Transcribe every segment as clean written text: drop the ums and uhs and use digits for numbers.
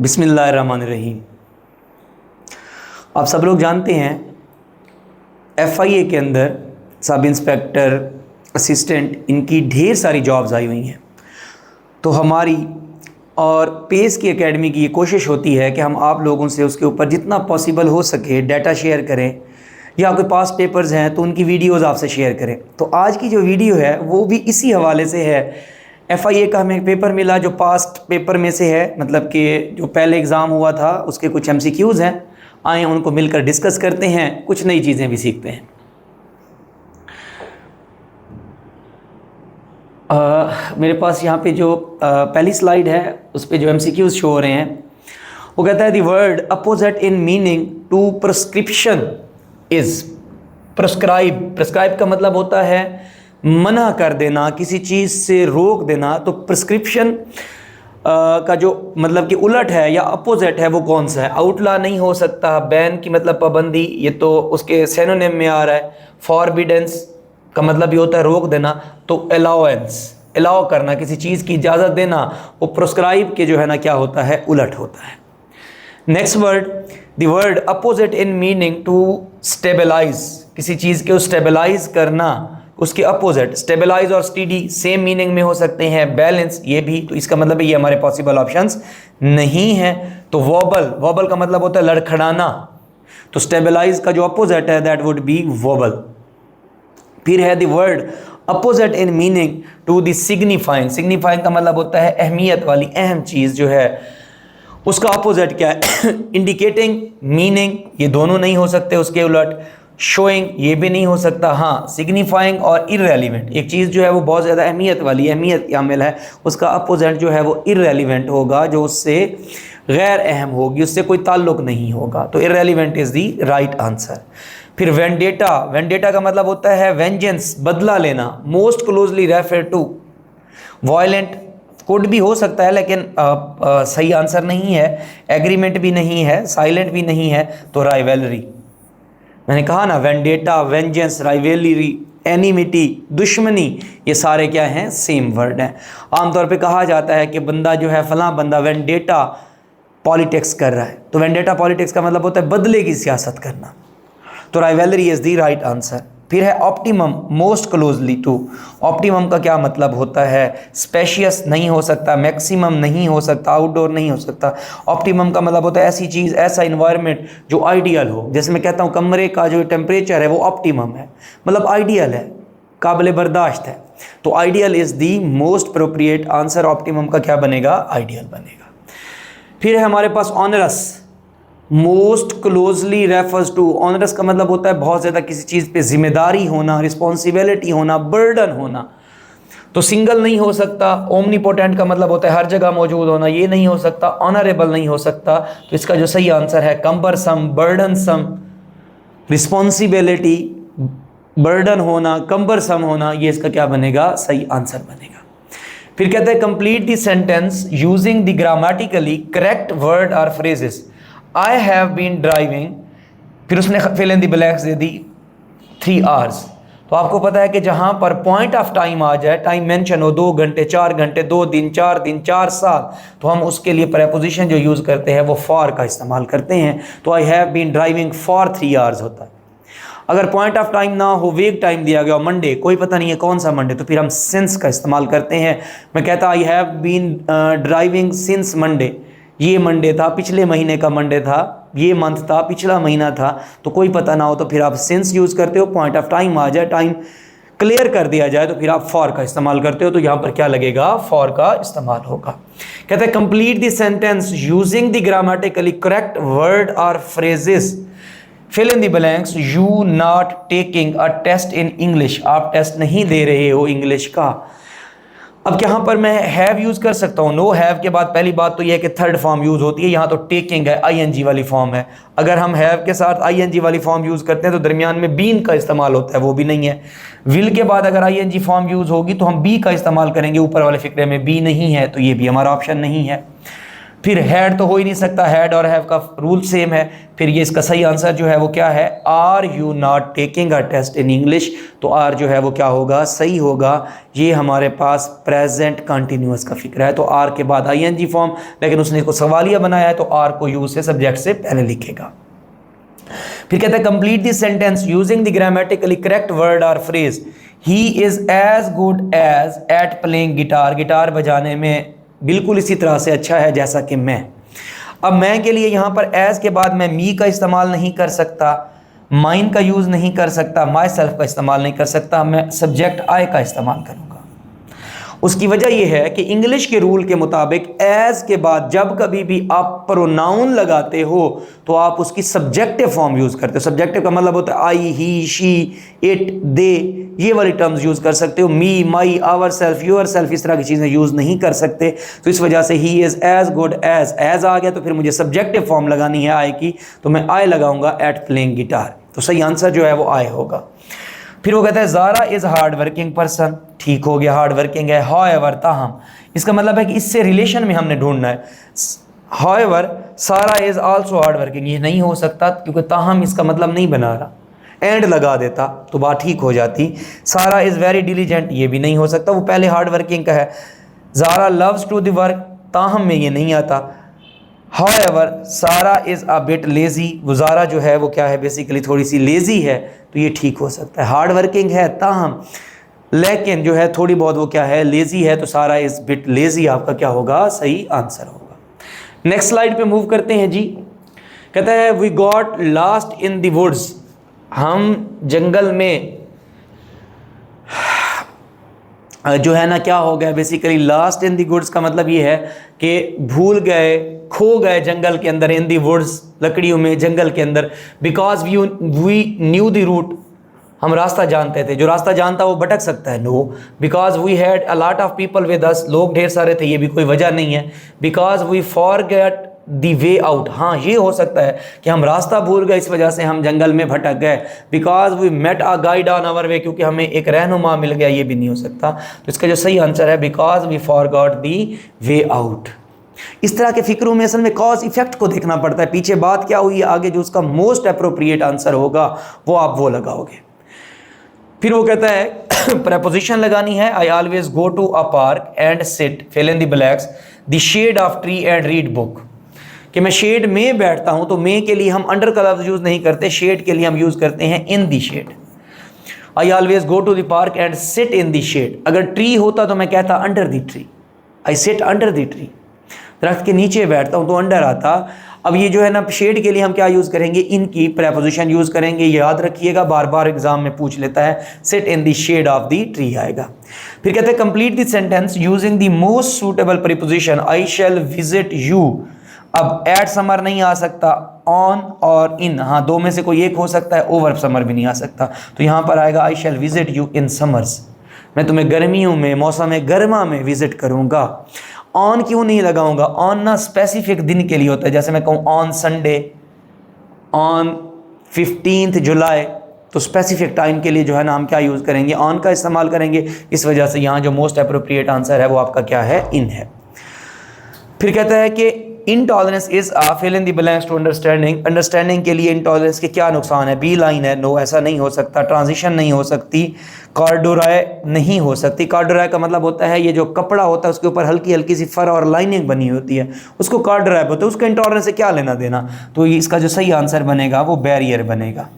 बिस्मिल्लाहिर्रहमानिर्रहीम। आप सब लोग जानते हैं FIA के अंदर सब इंस्पेक्टर, असिस्टेंट, इनकी ढेर सारी जॉब्स आई हुई हैं। तो हमारी और पेस की एकेडमी की ये कोशिश होती है कि हम आप लोगों से उसके ऊपर जितना पॉसिबल हो सके डाटा शेयर करें, या आपके पास पेपर्स हैं तो उनकी वीडियोस आपसे शेयर करें। तो आज की जो वीडियो है वो भी इसी हवाले से है। FIA का हमें पेपर मिला जो पास्ट पेपर में से है, मतलब कि जो पहले एग्ज़ाम हुआ था उसके कुछ MCQs हैं। आए उनको मिलकर डिस्कस करते हैं, कुछ नई चीज़ें भी सीखते हैं। मेरे पास यहाँ पे जो पहली स्लाइड है उस पे जो MCQs शो हो रहे हैं, वो कहता है the word opposite in meaning to prescription is prescribe. Prescribe का मतलब होता है मना कर देना, किसी चीज़ से रोक देना। तो प्रिस्क्रिप्शन का जो मतलब कि उलट है या अपोजिट है वो कौन सा है? आउटला नहीं हो सकता, बैन की मतलब पाबंदी, ये तो उसके सिनोनिम में आ रहा है। फॉरबिडेंस का मतलब ये होता है रोक देना। तो अलाउंस, अलाउ करना, किसी चीज़ की इजाज़त देना, वो प्रिस्क्राइब के जो है ना क्या होता है, उलट होता है। Next word, the word opposite in meaning to stabilize. किसी चीज़ को स्टेबलाइज करना, उसके अपोजिट। स्टेबलाइज और स्टीडी सेम मीनिंग में हो सकते हैं। बैलेंस ये भी, तो इसका मतलब है ये हमारे पॉसिबल ऑप्शंस नहीं है। तो वॉबल, वॉबल का मतलब होता है लड़खड़ाना। तो स्टेबलाइज का जो अपोजिट है दैट वुड बी वॉबल। फिर है the word opposite in meaning to the signifying. Signifying का मतलब होता है अहमियत वाली, अहम चीज़ जो है उसका अपोजिट क्या है? इंडिकेटिंग, मीनिंग, ये दोनों नहीं हो सकते उसके उलट। शोइंग, ये भी नहीं हो सकता। हाँ, सिग्निफाइंग और इररेलीवेंट, एक चीज़ जो है वो बहुत ज़्यादा अहमियत वाली, अहमियत शामिल है, उसका अपोजिट जो है वो इररेलीवेंट होगा, जो उससे गैर अहम होगी, उससे कोई ताल्लुक नहीं होगा। तो irrelevant is the right answer. फिर वेंडेटा, वेंडेटा का मतलब होता है वेंजेंस, बदला लेना। Most closely refer to, violent could भी हो सकता है लेकिन सही आंसर नहीं है। एग्रीमेंट भी नहीं है, साइलेंट भी नहीं है। तो राइवलरी, मैंने कहा ना, वेंडेटा, वेंजेंस, राइवलरी, एनिमिटी, दुश्मनी, ये सारे क्या हैं? सेम वर्ड हैं। आमतौर पे कहा जाता है कि बंदा जो है, फलां बंदा वेंडेटा पॉलिटिक्स कर रहा है। तो वेंडेटा पॉलिटिक्स का मतलब होता है बदले की सियासत करना। तो rivalry is the right answer. फिर है optimum, most closely to. Optimum का क्या मतलब होता है? स्पेशियस नहीं हो सकता, मैक्सिमम नहीं हो सकता, आउटडोर नहीं हो सकता। ऑप्टिमम का मतलब होता है ऐसी चीज़, ऐसा इन्वायरमेंट जो आइडियल हो। जैसे मैं कहता हूँ कमरे का जो टेम्परेचर है वो ऑप्टिमम है, मतलब आइडियल है, काबिल बर्दाश्त है। तो ideal is the most appropriate answer. Optimum का क्या बनेगा? आइडियल बनेगा। फिर है हमारे पास onerous, most closely refers to. Onerous का मतलब होता है बहुत ज़्यादा किसी चीज़ पे जिम्मेदारी होना, रिस्पॉन्सिबिलिटी होना, बर्डन होना। तो सिंगल नहीं हो सकता। ओमनीपोटेंट का मतलब होता है हर जगह मौजूद होना, ये नहीं हो सकता। ऑनरेबल नहीं हो सकता। तो इसका जो सही आंसर है कम्बरसम, बर्डनसम, रिस्पॉन्सिबिलिटी, बर्डन होना, कम्बरसम होना, ये इसका क्या बनेगा? सही आंसर बनेगा। फिर कहते हैं complete the sentence using the grammatically correct word और phrases. I have been driving, फिर उसने फिल इन द ब्लैंक्स दे दी 3 hours। तो आपको पता है कि जहाँ पर पॉइंट ऑफ टाइम आ जाए, टाइम मेंशन हो, 2 घंटे, 4 घंटे, 2 दिन, 4 दिन, 4 साल, तो हम उसके लिए प्रेपोजिशन जो यूज़ करते हैं वो फॉर का इस्तेमाल करते हैं। तो I have been driving for 3 hours होता है। अगर पॉइंट ऑफ टाइम ना हो, वेग टाइम दिया गया हो, मंडे, कोई पता नहीं है कौन सा मंडे, तो फिर हम सिंस का इस्तेमाल करते हैं। मैं कहता I have been driving since Monday, ये मंडे था, पिछले महीने का मंडे था, ये मंथ था, पिछला महीना था। तो कोई पता ना हो तो फिर आप सिंस यूज़ करते हो। पॉइंट ऑफ टाइम आ जाए, टाइम क्लियर कर दिया जाए, तो फिर आप फॉर का इस्तेमाल करते हो। तो यहाँ पर क्या लगेगा? फॉर का इस्तेमाल होगा। कहते हैं complete the sentence using the grammatically correct word और phrases. Fill in the blanks. You not taking a test in English, आप टेस्ट नहीं दे रहे हो इंग्लिश का। अब यहाँ पर मैं हैव यूज़ कर सकता हूँ। नो हैव के बाद पहली बात तो यह है कि थर्ड फॉर्म यूज़ होती है। यहाँ तो टेकिंग है, ING वाली फॉर्म है। अगर हम हैव के साथ ING वाली फॉर्म यूज़ करते हैं तो दरमियान में बीन का इस्तेमाल होता है, वो भी नहीं है। विल के बाद अगर ING फॉर्म यूज़ होगी तो हम बी का इस्तेमाल करेंगे, ऊपर वाले फिक्रे में बी नहीं है, तो ये भी हमारा ऑप्शन नहीं है। फिर हैड तो हो ही नहीं सकता, हैड और हैव का रूल सेम है। फिर ये इसका सही आंसर जो है वो क्या है, are you not taking a test in English, तो आर जो है वो क्या होगा, सही होगा। ये हमारे पास प्रेजेंट कंटिन्यूअस का फिक्र है, तो आर के बाद आईएनजी फॉर्म, लेकिन उसने इसको सवालिया बनाया है तो आर को यू से सब्जेक्ट से पहले लिखेगा। फिर कहता है complete this sentence using the grammatically correct word और phrase, he is as good as at playing guitar, guitar बजाने में बिल्कुल इसी तरह से अच्छा है जैसा कि मैं। अब मैं के लिए यहाँ पर एज के बाद मैं मी का इस्तेमाल नहीं कर सकता, माइन का यूज़ नहीं कर सकता, माई सेल्फ का इस्तेमाल नहीं कर सकता, मैं सब्जेक्ट आई का इस्तेमाल करूँगा। उसकी वजह यह है कि इंग्लिश के रूल के मुताबिक एज के बाद जब कभी भी आप प्रोनाउन लगाते हो तो आप उसकी सब्जेक्टिव फॉर्म यूज़ करते हो। सब्जेक्टिव का मतलब होता है आई, ही, शी, इट, दे, ये वाली टर्म्स यूज़ कर सकते हो। मी, माई, आवर सेल्फ, योर सेल्फ, इस तरह की चीज़ें यूज़ नहीं कर सकते। तो इस वजह से he is as good as आ गया, तो फिर मुझे सब्जेक्टिव फॉर्म लगानी है आई की, तो मैं आई लगाऊंगा एट प्लेइंग गिटार, तो सही आंसर जो है वो आई होगा। फिर वो कहता है Zara is hard working person, ठीक हो गया, हार्ड वर्किंग है। हाउएवर, ताहम, इसका मतलब है कि इससे रिलेशन में हमने ढूंढना है। हाउएवर सारा इज़ आल्सो हार्ड वर्किंग, ये नहीं हो सकता क्योंकि ताहम इसका मतलब नहीं बना रहा, एंड लगा देता तो बात ठीक हो जाती। सारा इज़ वेरी डिलीजेंट, ये भी नहीं हो सकता, वो पहले हार्ड वर्किंग का है। Zara loves to the work, ताहम में ये नहीं आता। However, सारा इज़ अ बिट लेज़ी, वो ज़ारा जो है वो क्या है, बेसिकली थोड़ी सी लेज़ी है, तो ये ठीक हो सकता है। हार्ड वर्किंग है ताहम, लेकिन जो है थोड़ी बहुत वो क्या है, लेज़ी है, तो सारा इज़ बिट लेज़ी आपका क्या होगा, सही आंसर होगा। नेक्स्ट स्लाइड पे मूव करते हैं जी। कहता है we got lost in the woods, हम जंगल में जो है ना क्या हो गया, basically lost in the woods का मतलब ये है कि भूल गए, खो गए जंगल के अंदर, इन दी वुड्स लकड़ियों में, जंगल के अंदर। Because we knew the route, हम रास्ता जानते थे, जो रास्ता जानता वो भटक सकता है, no. Because we had a lot of people with us, लोग ढेर सारे थे, ये भी कोई वजह नहीं है। Because we forget the way out, हाँ ये हो सकता है कि हम रास्ता भूल गए, इस वजह से हम जंगल में भटक गए। Because we met a guide on our way, क्योंकि हमें एक रहनुमा मिल गया, ये भी नहीं हो सकता। तो इसका जो सही आंसर है because we forgot the way out. इस तरह के फिक्रों में असल में कॉज इफेक्ट को देखना पड़ता है, पीछे बात क्या हुई, आगे जो उसका मोस्ट अप्रोप्रिएट आंसर होगा वो आप वो लगाओगे। फिर वो कहता है प्रपोजिशन लगानी है। I always go to a park and sit, fill in the blanks, the shade of tree and read book, कि मैं शेड में बैठता हूं, तो में के लिए हम अंडर का लफ्ज़ यूज़ नहीं करते, शेड के लिए हम यूज़ करते हैं in the shade. I always go to the park and sit in the shade, अगर ट्री होता तो मैं कहता under the tree, I sit under the tree, दरख्त के नीचे बैठता हूं तो अंडर आता। अब ये जो है ना शेड के लिए हम क्या यूज़ करेंगे, इनकी प्रपोजिशन यूज़ करेंगे, याद रखिएगा, बार बार एग्जाम में पूछ लेता है, sit in the shade of the tree आएगा। फिर कहते हैं complete the sentence using the most suitable preposition, I shall visit you. अब एट समर नहीं आ सकता, ऑन और इन, हाँ दो में से कोई एक हो सकता है, ओवर समर भी नहीं आ सकता, तो यहाँ पर आएगा आई shall visit you in summers, मैं तुम्हें गर्मियों में, मौसम गर्मा में विजिट करूँगा। ऑन क्यों नहीं लगाऊंगा, ऑन ना स्पेसिफिक दिन के लिए होता है, जैसे मैं कहूँ ऑन संडे, ऑन 15 जुलाई, तो स्पेसिफिक टाइम के लिए जो है ना हम क्या यूज़ करेंगे, ऑन का इस्तेमाल करेंगे। इस वजह से यहाँ जो मोस्ट अप्रोप्रिएट आंसर है वो आपका क्या है, इन है। फिर कहता है कि intolerance is a fill in the blanks to understanding, understanding के लिए इंटॉलरेंस के क्या नुकसान है, बी लाइन है, नो ऐसा नहीं हो सकता, ट्रांजिशन नहीं हो सकती, कार्डोराय नहीं हो सकती। कार्डोराय का मतलब होता है ये जो कपड़ा होता है उसके ऊपर हल्की हल्की सी फर और लाइनिंग बनी होती है, उसको कार्डोराय बोलते हैं, उसका इंटॉलरेंस से क्या लेना देना। तो इसका जो सही आंसर बनेगा वो बैरियर बनेगा,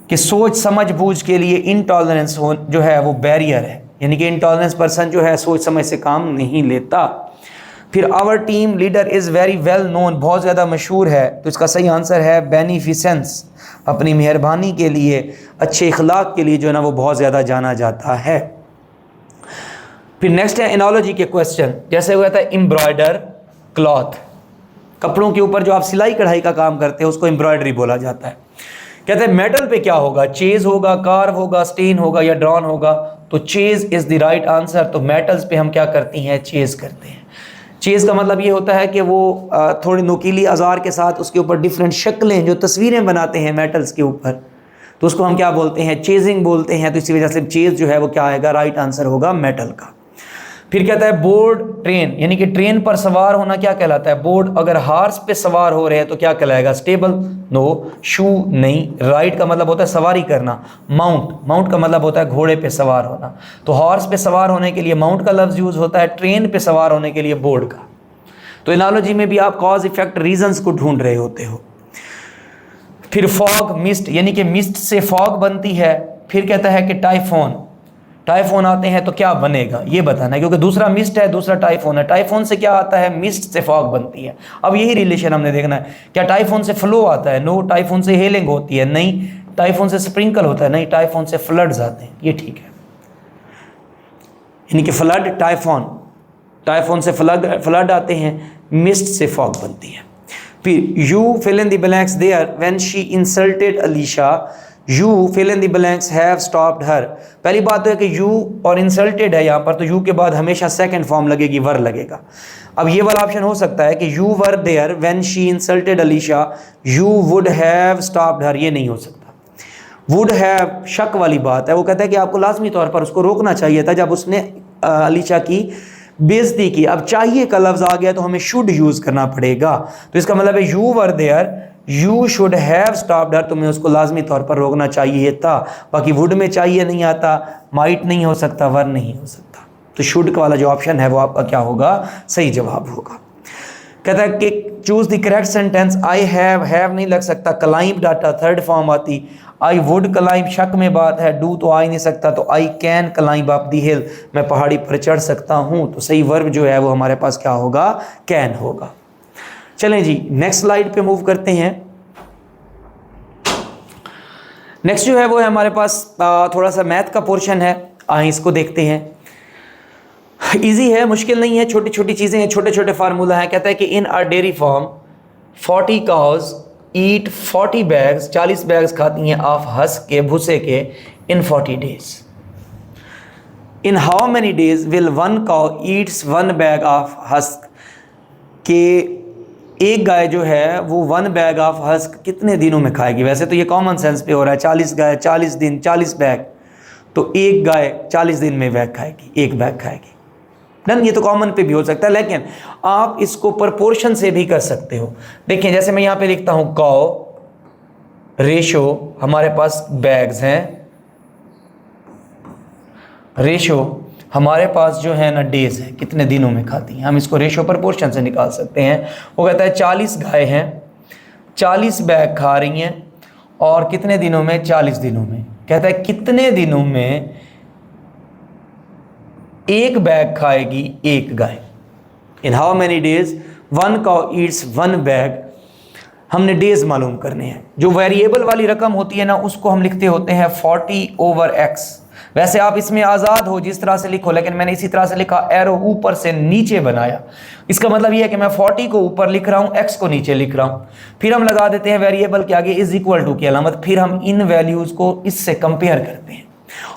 कि सोच समझ बूझ के लिए इंटॉलरेंस जो है वो बैरियर है, यानी कि इंटॉलरेंस पर्सन जो है सोच समझ से काम नहीं लेता। फिर our team leader is very well known, बहुत ज़्यादा मशहूर है, तो इसका सही आंसर है बेनिफिसेंस, अपनी मेहरबानी के लिए, अच्छे इखलाक के लिए जो है ना वो बहुत ज़्यादा जाना जाता है। फिर नेक्स्ट है एनालॉजी के क्वेश्चन, जैसे हुआ था एम्ब्रॉयडर क्लॉथ, कपड़ों के ऊपर जो आप सिलाई कढ़ाई का काम करते हैं उसको एम्ब्रॉयडरी बोला जाता है। कहते हैं मेटल पे क्या होगा, चेज होगा, कार्व होगा, स्टेन होगा या ड्रॉन होगा, तो chase is the right answer. तो मेटल्स पे हम क्या करती हैं, चेज करते हैं। चेज़ का मतलब ये होता है कि वो थोड़ी नुकीली औजार के साथ उसके ऊपर डिफरेंट शक्लें जो तस्वीरें बनाते हैं मेटल्स के ऊपर, तो उसको हम क्या बोलते हैं, चेजिंग बोलते हैं। तो इसी वजह से चेज़ जो है वो क्या आएगा, राइट आंसर होगा मेटल का। फिर कहता है बोर्ड ट्रेन, यानी कि ट्रेन पर सवार होना क्या कहलाता है? बोर्ड। अगर हार्स पे सवार हो रहे हैं तो क्या कहलाएगा? स्टेबल। नो। शू नहीं। राइड का मतलब होता है सवारी करना। माउंट, माउंट का मतलब होता है घोड़े पे सवार होना। तो हॉर्स पे सवार होने के लिए माउंट का लफ्ज यूज होता है, ट्रेन पे सवार होने के लिए बोर्ड का। तो एनालॉजी में भी आप कॉज इफेक्ट रीजंस को ढूंढ रहे होते हो। फिर फॉग, मिस्ट, यानी कि मिस्ट से फॉग बनती है। फिर कहता है कि टाइफोन, टाइफोन आते हैं तो क्या बनेगा ये बताना है, क्योंकि दूसरा मिस्ट है, दूसरा टाइफोन है। टाइफोन से क्या आता है? मिस्ट से फॉग बनती है। अब यही रिलेशन हमने देखना है। क्या टाइफोन से फ्लो आता है? नो। टाइफोन से हेलिंग होती है? नहीं। टाइफोन से स्प्रिंकल होता है? नहीं। टाइफोन से फ्लड्स आते हैं, ये ठीक है। यानी कि फ्लड, टाइफोन, टाइफोन से फ्लड आते हैं, मिस्ट से फॉग बनती है। फिर you fill in the blanks there when she insulted Alisha, you fill in the blanks have stopped her. पहली बात तो है कि यू और इंसल्टेड है यहाँ पर, तो यू के बाद हमेशा सेकंड फॉर्म लगेगी, वर लगेगा। अब ये वाला ऑप्शन हो सकता है कि you were there when she insulted Alisha, you would have stopped her, ये नहीं हो सकता। वुड हैव शक वाली बात है। वो कहता है कि आपको लाजमी तौर पर उसको रोकना चाहिए था जब उसने अलीशा की बेइज्जती की। अब चाहिए का लफ्ज आ गया तो हमें शुड यूज करना पड़ेगा। तो इसका मतलब है you were there, you should have stopped her, तुम्हें उसको लाजमी तौर पर रोकना चाहिए था। बाकी वुड में चाहिए नहीं आता, माइट नहीं हो सकता, वर नहीं हो सकता। तो शुड वाला जो ऑप्शन है वो आपका क्या होगा? सही जवाब होगा। कहता है कि choose the correct sentence. I have नहीं लग सकता, क्लाइंब डाटा थर्ड फॉर्म आती। आई वुड क्लाइंब शक में बात है, डू तो आ ही नहीं सकता, तो I can climb up the हिल, मैं पहाड़ी पर चढ़ सकता हूँ। तो सही वर्ब जो है वो हमारे पास क्या होगा? कैन होगा। चलें जी नेक्स्ट स्लाइड पे मूव करते हैं। नेक्स्ट जो है वो है हमारे पास थोड़ा सा मैथ का पोर्शन है, आइए इसको देखते हैं। इजी है, मुश्किल नहीं है, छोटी छोटी चीज़ें हैं, छोटे छोटे फार्मूला है। कहता है कि in a dairy farm 40 cows eat 40 bags, 40 bags खाती हैं ऑफ हस्क के, भूसे के, in 40 days. In how many days will one cow eats 1 bag of husk, के एक गाय जो है वो 1 बैग ऑफ हस्क कितने दिनों में खाएगी? वैसे तो ये कॉमन सेंस पे हो रहा है, 40 गाय 40 दिन 40 बैग, तो एक गाय 40 दिन में बैग खाएगी, एक बैग खाएगी। डन। ये तो कॉमन पे भी हो सकता है, लेकिन आप इसको प्रोपोर्शन से भी कर सकते हो। देखिए जैसे मैं यहाँ पे लिखता हूँ काउ रेशो, हमारे पास बैग्स हैं, रेशो हमारे पास जो है ना डेज है, कितने दिनों में खाती हैं। हम इसको रेशो प्रोपोर्शन से निकाल सकते हैं। वो कहता है 40 गाय हैं, 40 बैग खा रही हैं, और कितने दिनों में? 40 दिनों में। कहता है कितने दिनों में एक बैग खाएगी एक गाय? In how many days 1 cow eats 1 bag. हमने डेज मालूम करने हैं। जो वेरिएबल वाली रकम होती है ना उसको हम लिखते होते हैं 40/x। वैसे आप इसमें आज़ाद हो जिस तरह से लिखो, लेकिन मैंने इसी तरह से लिखा, एरो ऊपर से नीचे बनाया। इसका मतलब यह है कि मैं 40 को ऊपर लिख रहा हूँ, x को नीचे लिख रहा हूँ। फिर हम लगा देते हैं वेरिएबल के आगे इज इक्वल टू की अलामत, फिर हम इन वैल्यूज़ को इससे कंपेयर करते हैं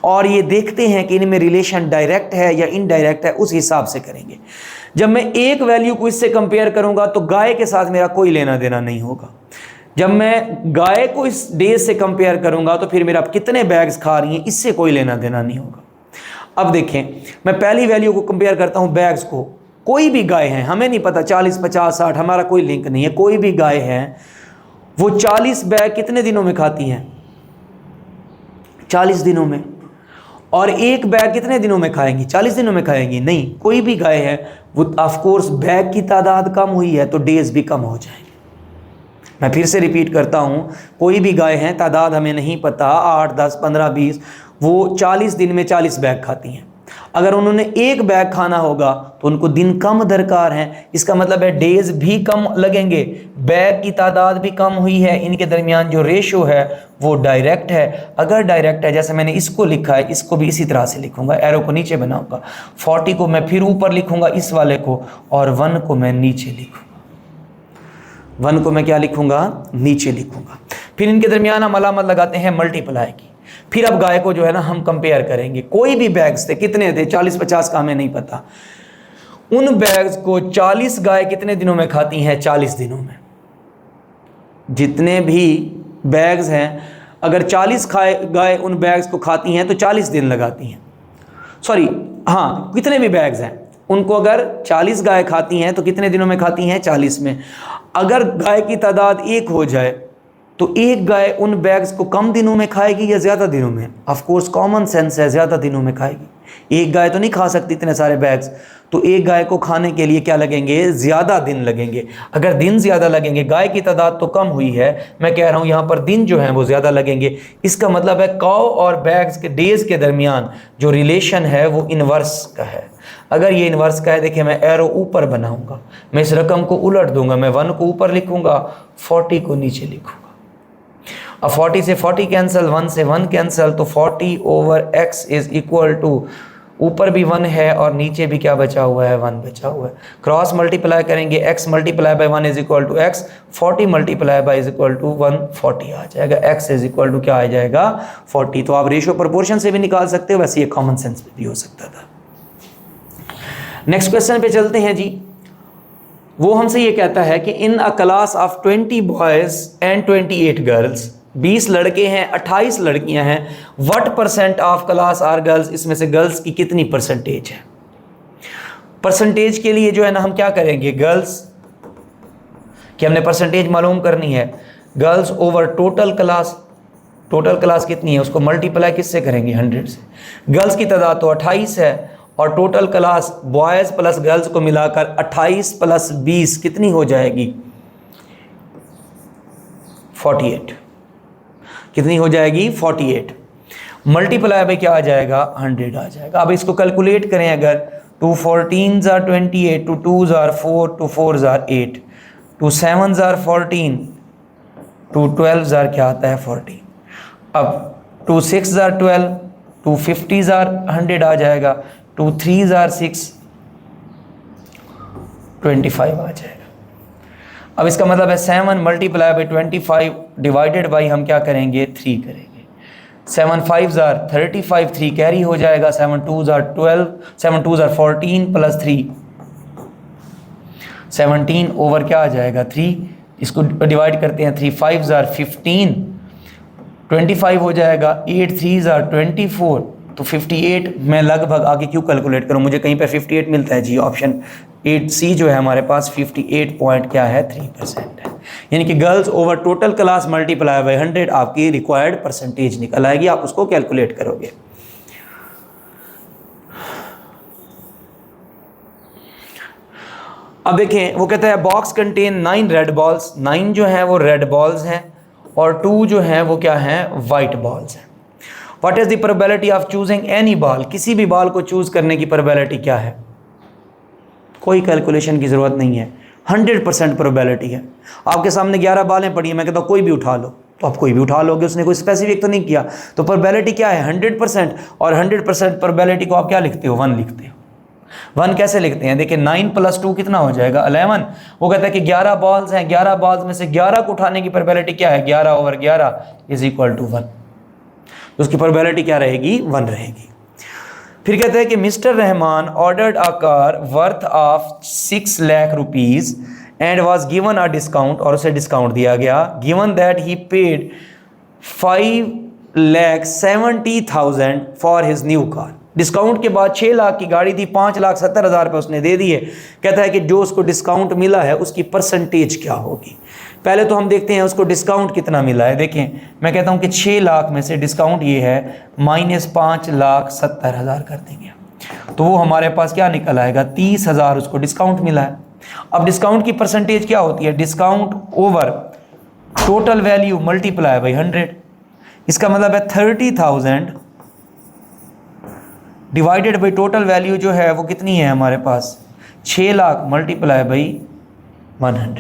और ये देखते हैं कि इनमें रिलेशन डायरेक्ट है या इनडायरेक्ट है, उस हिसाब से करेंगे। जब मैं एक वैल्यू को इससे कंपेयर करूंगा तो गाय के साथ मेरा कोई लेना देना नहीं होगा। जब मैं गाय को इस डेज से कंपेयर करूंगा तो फिर मेरा कितने बैग्स खा रही हैं इससे कोई लेना देना नहीं होगा। अब देखें, मैं पहली वैल्यू को कंपेयर करता हूं बैग्स को। कोई भी गाय है, हमें नहीं पता 40 50 60, हमारा कोई लिंक नहीं है, कोई भी गाय है वो 40 बैग कितने दिनों में खाती हैं? 40 दिनों में। और एक बैग कितने दिनों में खाएंगी? 40 दिनों में खाएंगी? नहीं। कोई भी गाय है वो ऑफ कोर्स बैग की तादाद कम हुई है तो डेज भी कम हो जाएंगे। मैं फिर से रिपीट करता हूँ, कोई भी गाय हैं, तादाद हमें नहीं पता, 8 10 15 20, वो 40 दिन में 40 बैग खाती हैं। अगर उन्होंने एक बैग खाना होगा तो उनको दिन कम दरकार हैं, इसका मतलब है डेज भी कम लगेंगे, बैग की तादाद भी कम हुई है, इनके दरमियान जो रेशो है वो डायरेक्ट है। अगर डायरेक्ट है, जैसे मैंने इसको लिखा है, इसको भी इसी तरह से लिखूंगा, एरो को नीचे बनाऊंगा, 40 को मैं फिर ऊपर लिखूंगा इस वाले को, और 1 को मैं नीचे लिखूंगा। 1 को मैं क्या लिखूंगा? नीचे लिखूंगा। फिर इनके दरमियान हम अलामत लगाते हैं मल्टीप्लाई की। फिर अब गाय को जो है ना हम कंपेयर करेंगे, कोई भी बैग्स थे, कितने थे, 40 50 का हमें नहीं पता, उन बैग्स को 40 गाय कितने दिनों में खाती हैं? 40 दिनों में। जितने भी बैग्स हैं, अगर 40 गाय उन बैग्स को खाती हैं तो 40 दिन लगाती हैं। सॉरी, हाँ, कितने भी बैग्स हैं, उनको अगर 40 गाय खाती हैं तो कितने दिनों में खाती हैं? 40 में। अगर गाय की तादाद 1 हो जाए तो एक गाय उन बैग्स को कम दिनों में खाएगी या ज़्यादा दिनों में? ऑफ कोर्स कॉमन सेंस है, ज़्यादा दिनों में खाएगी। एक गाय तो नहीं खा सकती इतने सारे बैग्स, तो एक गाय को खाने के लिए क्या लगेंगे? ज़्यादा दिन लगेंगे। अगर दिन ज़्यादा लगेंगे, गाय की तादाद तो कम हुई है, मैं कह रहा हूँ यहाँ पर दिन जो है वो ज़्यादा लगेंगे। इसका मतलब है काऊ और बैग्स के डेज के दरमियान जो रिलेशन है वो इन्वर्स का है। अगर ये इन्वर्स का है, देखिए मैं एरो ऊपर बनाऊंगा, मैं इस रकम को उलट दूंगा, मैं 1 को ऊपर लिखूंगा, 40 को नीचे लिखूंगा। अब 40 से 40 कैंसिल, 1 से 1 कैंसिल, तो 40 over x is equal to, ऊपर भी 1 है और नीचे भी क्या बचा हुआ है? 1 बचा हुआ है। क्रॉस मल्टीप्लाई करेंगे, x multiply by 1 is equal to x, 40 multiply by is equal to 140 आ जाएगा। x इज इक्वल टू क्या आ जाएगा? 40। तो आप रेशियो प्रोपोर्शन से भी निकाल सकते हो, वैसे ये कॉमन सेंस में भी हो सकता था। नेक्स्ट क्वेश्चन पे चलते हैं जी। वो हमसे ये कहता है कि in a class of 20 boys and 28 girls, 20 लड़के हैं 28 लड़कियां हैं, what percent of class are girls, इसमें से गर्ल्स की कितनी परसेंटेज है? परसेंटेज के लिए जो है ना हम क्या करेंगे, गर्ल्स कि हमने परसेंटेज मालूम करनी है, girls over total class, total class कितनी है उसको मल्टीप्लाई किससे करेंगे? 100 से। गर्ल्स की तादाद तो 28 है और total class boys plus girls को मिलाकर 28 प्लस 20 कितनी हो जाएगी? 48। कितनी हो जाएगी? 48। मल्टीप्लाई में क्या आ जाएगा? 100 आ जाएगा। अब इसको कैलकुलेट करें, अगर 2 14s are 28, 2 2s are 4, 2 4s are 8, 2 7s are 14, 2 12s are क्या आता है? 40। अब 2 6s are 12, 2 50s are 100 आ जाएगा, 2 3s are 6, 25 आ जाएगा। अब इसका मतलब है 7 मल्टीप्लाई बाई 25 डिवाइडेड बाई हम क्या करेंगे? 3 करेंगे। 7 5s are 35, 3 कैरी हो जाएगा, 7 2s are 12, 7 2s are 14 plus 3 17 over क्या आ जाएगा? 3। इसको डिवाइड करते हैं, 3 5s are 15, 25 हो जाएगा, 8 3s are 24, तो 58। मैं लगभग आगे क्यों कैलकुलेट करूं, मुझे कहीं पे 58 मिलता है जी। ऑप्शन 8C जो है हमारे पास 58 पॉइंट क्या है? 3% है। यानी कि girls over total class multiply by 100 आपकी रिक्वायर्ड परसेंटेज निकल आएगी, आप उसको कैलकुलेट करोगे। अब देखें, वो कहता है बॉक्स कंटेन 9 रेड बॉल्स, 9 जो है वो रेड बॉल्स हैं और 2 जो है वो क्या है? वाइट बॉल्स हैं। What is the probability of choosing any ball, किसी भी बॉल को चूज करने की प्रोबेबिलिटी क्या है? कोई कैलकुलेशन की जरूरत नहीं है, 100% प्रोबेबिलिटी है। आपके सामने 11 बॉलें पड़ी हैं, मैं कहता हूँ कोई भी उठा लो, तो आप कोई भी उठा लोगे, उसने कोई स्पेसिफिक तो नहीं किया, तो प्रोबेबिलिटी क्या है? 100%। और 100% प्रोबेबिलिटी को आप क्या लिखते हो? 1 लिखते हो। 1 कैसे लिखते हैं? देखिए 9 + 2 कितना हो जाएगा? 11। वो कहता है कि 11 बॉल्स हैं, 11 बॉल्स में से 11 को उठाने की प्रोबेबिलिटी क्या है? 11 ओवर 11 इज इक्वल टू 1। तो उसकी प्रोबेबिलिटी क्या रहेगी? 1 रहेगी। फिर कहते हैं कि mister Rahman ordered a car worth of 6 lakh rupees and was given a discount, और उसे डिस्काउंट दिया गया, given that he paid 5,70,000 for his new car. Discount के बाद 6 लाख की गाड़ी थी, 5,70,000 रुपये उसने दे दिए। कहता है कि जो उसको डिस्काउंट मिला है उसकी परसेंटेज क्या होगी। पहले तो हम देखते हैं उसको डिस्काउंट कितना मिला है। देखें, मैं कहता हूं कि 6 लाख में से डिस्काउंट ये है माइनस 5,70,000 कर देंगे, तो वो हमारे पास क्या निकल आएगा? 30,000 उसको डिस्काउंट मिला है। अब डिस्काउंट की परसेंटेज क्या होती है? Discount over total value multiply by 100। इसका मतलब है 30,000 डिवाइडेड बाई टोटल वैल्यू जो है वो कितनी है हमारे पास? 6 लाख मल्टीप्लाई बाई 100।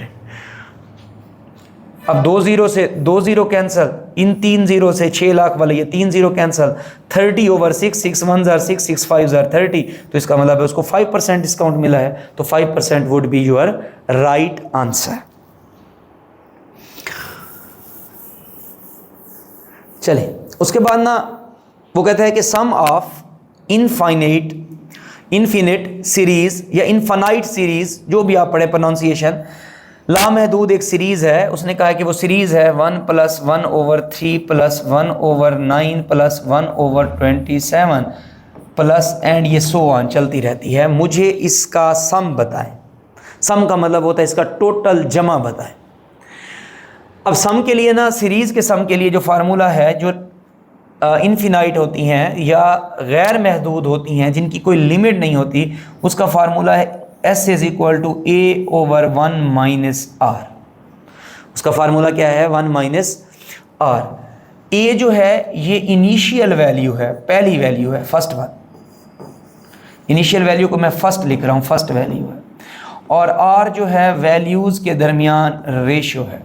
अब 2 0 से 2 0 कैंसिल, इन 3 0 से 6 लाख वाले ये 3 0 cancel, 30 over 6, 6 1s are 6, 6 5s are 30, तो इसका मतलब है उसको 5% डिस्काउंट मिला है, तो 5% would be your right answer. चले उसके बाद ना वो कहता है कि सम ऑफ इनफिनिट सीरीज या इनफाइनाइट सीरीज, जो भी आप पढ़े प्रोनाउंसिएशन, लामहदूद एक सीरीज है। उसने कहा है कि वो सीरीज है 1 + 1/3 + 1/9 + 1/27 प्लस एंड ये सो ऑन चलती रहती है। मुझे इसका सम बताएं। सम का मतलब होता है इसका टोटल जमा बताएं। अब सम के लिए ना, सीरीज़ के सम के लिए जो फार्मूला है, जो इनफिनाइट होती हैं या गैर महदूद होती हैं, जिनकी कोई लिमिट नहीं होती, उसका फार्मूला है S is equal to A over 1 minus R। उसका फार्मूला क्या है? 1 माइनस R। A जो है ये इनिशियल वैल्यू है, पहली वैल्यू है, फर्स्ट वन। इनिशियल वैल्यू को मैं फर्स्ट लिख रहा हूँ, फर्स्ट वैल्यू है। और R जो है वैल्यूज़ के दरमियान रेशो है।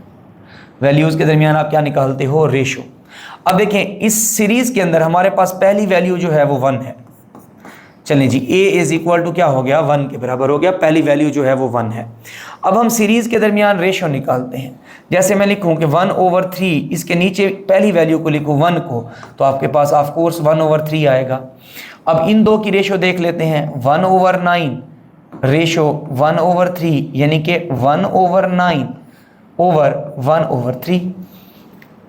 वैल्यूज़ के दरमियान आप क्या निकालते हो? रेशो। अब देखें इस सीरीज़ के अंदर हमारे पास पहली वैल्यू जो है वो 1 है। चलें जी, A इज़ इक्वल टू क्या हो गया? 1 के बराबर हो गया। पहली वैल्यू जो है वो 1 है। अब हम सीरीज़ के दरमियान रेशो निकालते हैं। जैसे मैं लिखूं कि 1 ओवर 3, इसके नीचे पहली वैल्यू को लिखूं 1 को, तो आपके पास ऑफ कोर्स 1 ओवर 3 आएगा। अब इन दो की रेशो देख लेते हैं। 1 ओवर 9 रेशो 1 ओवर 3, यानी कि 1 ओवर 9 ओवर 1 ओवर 3।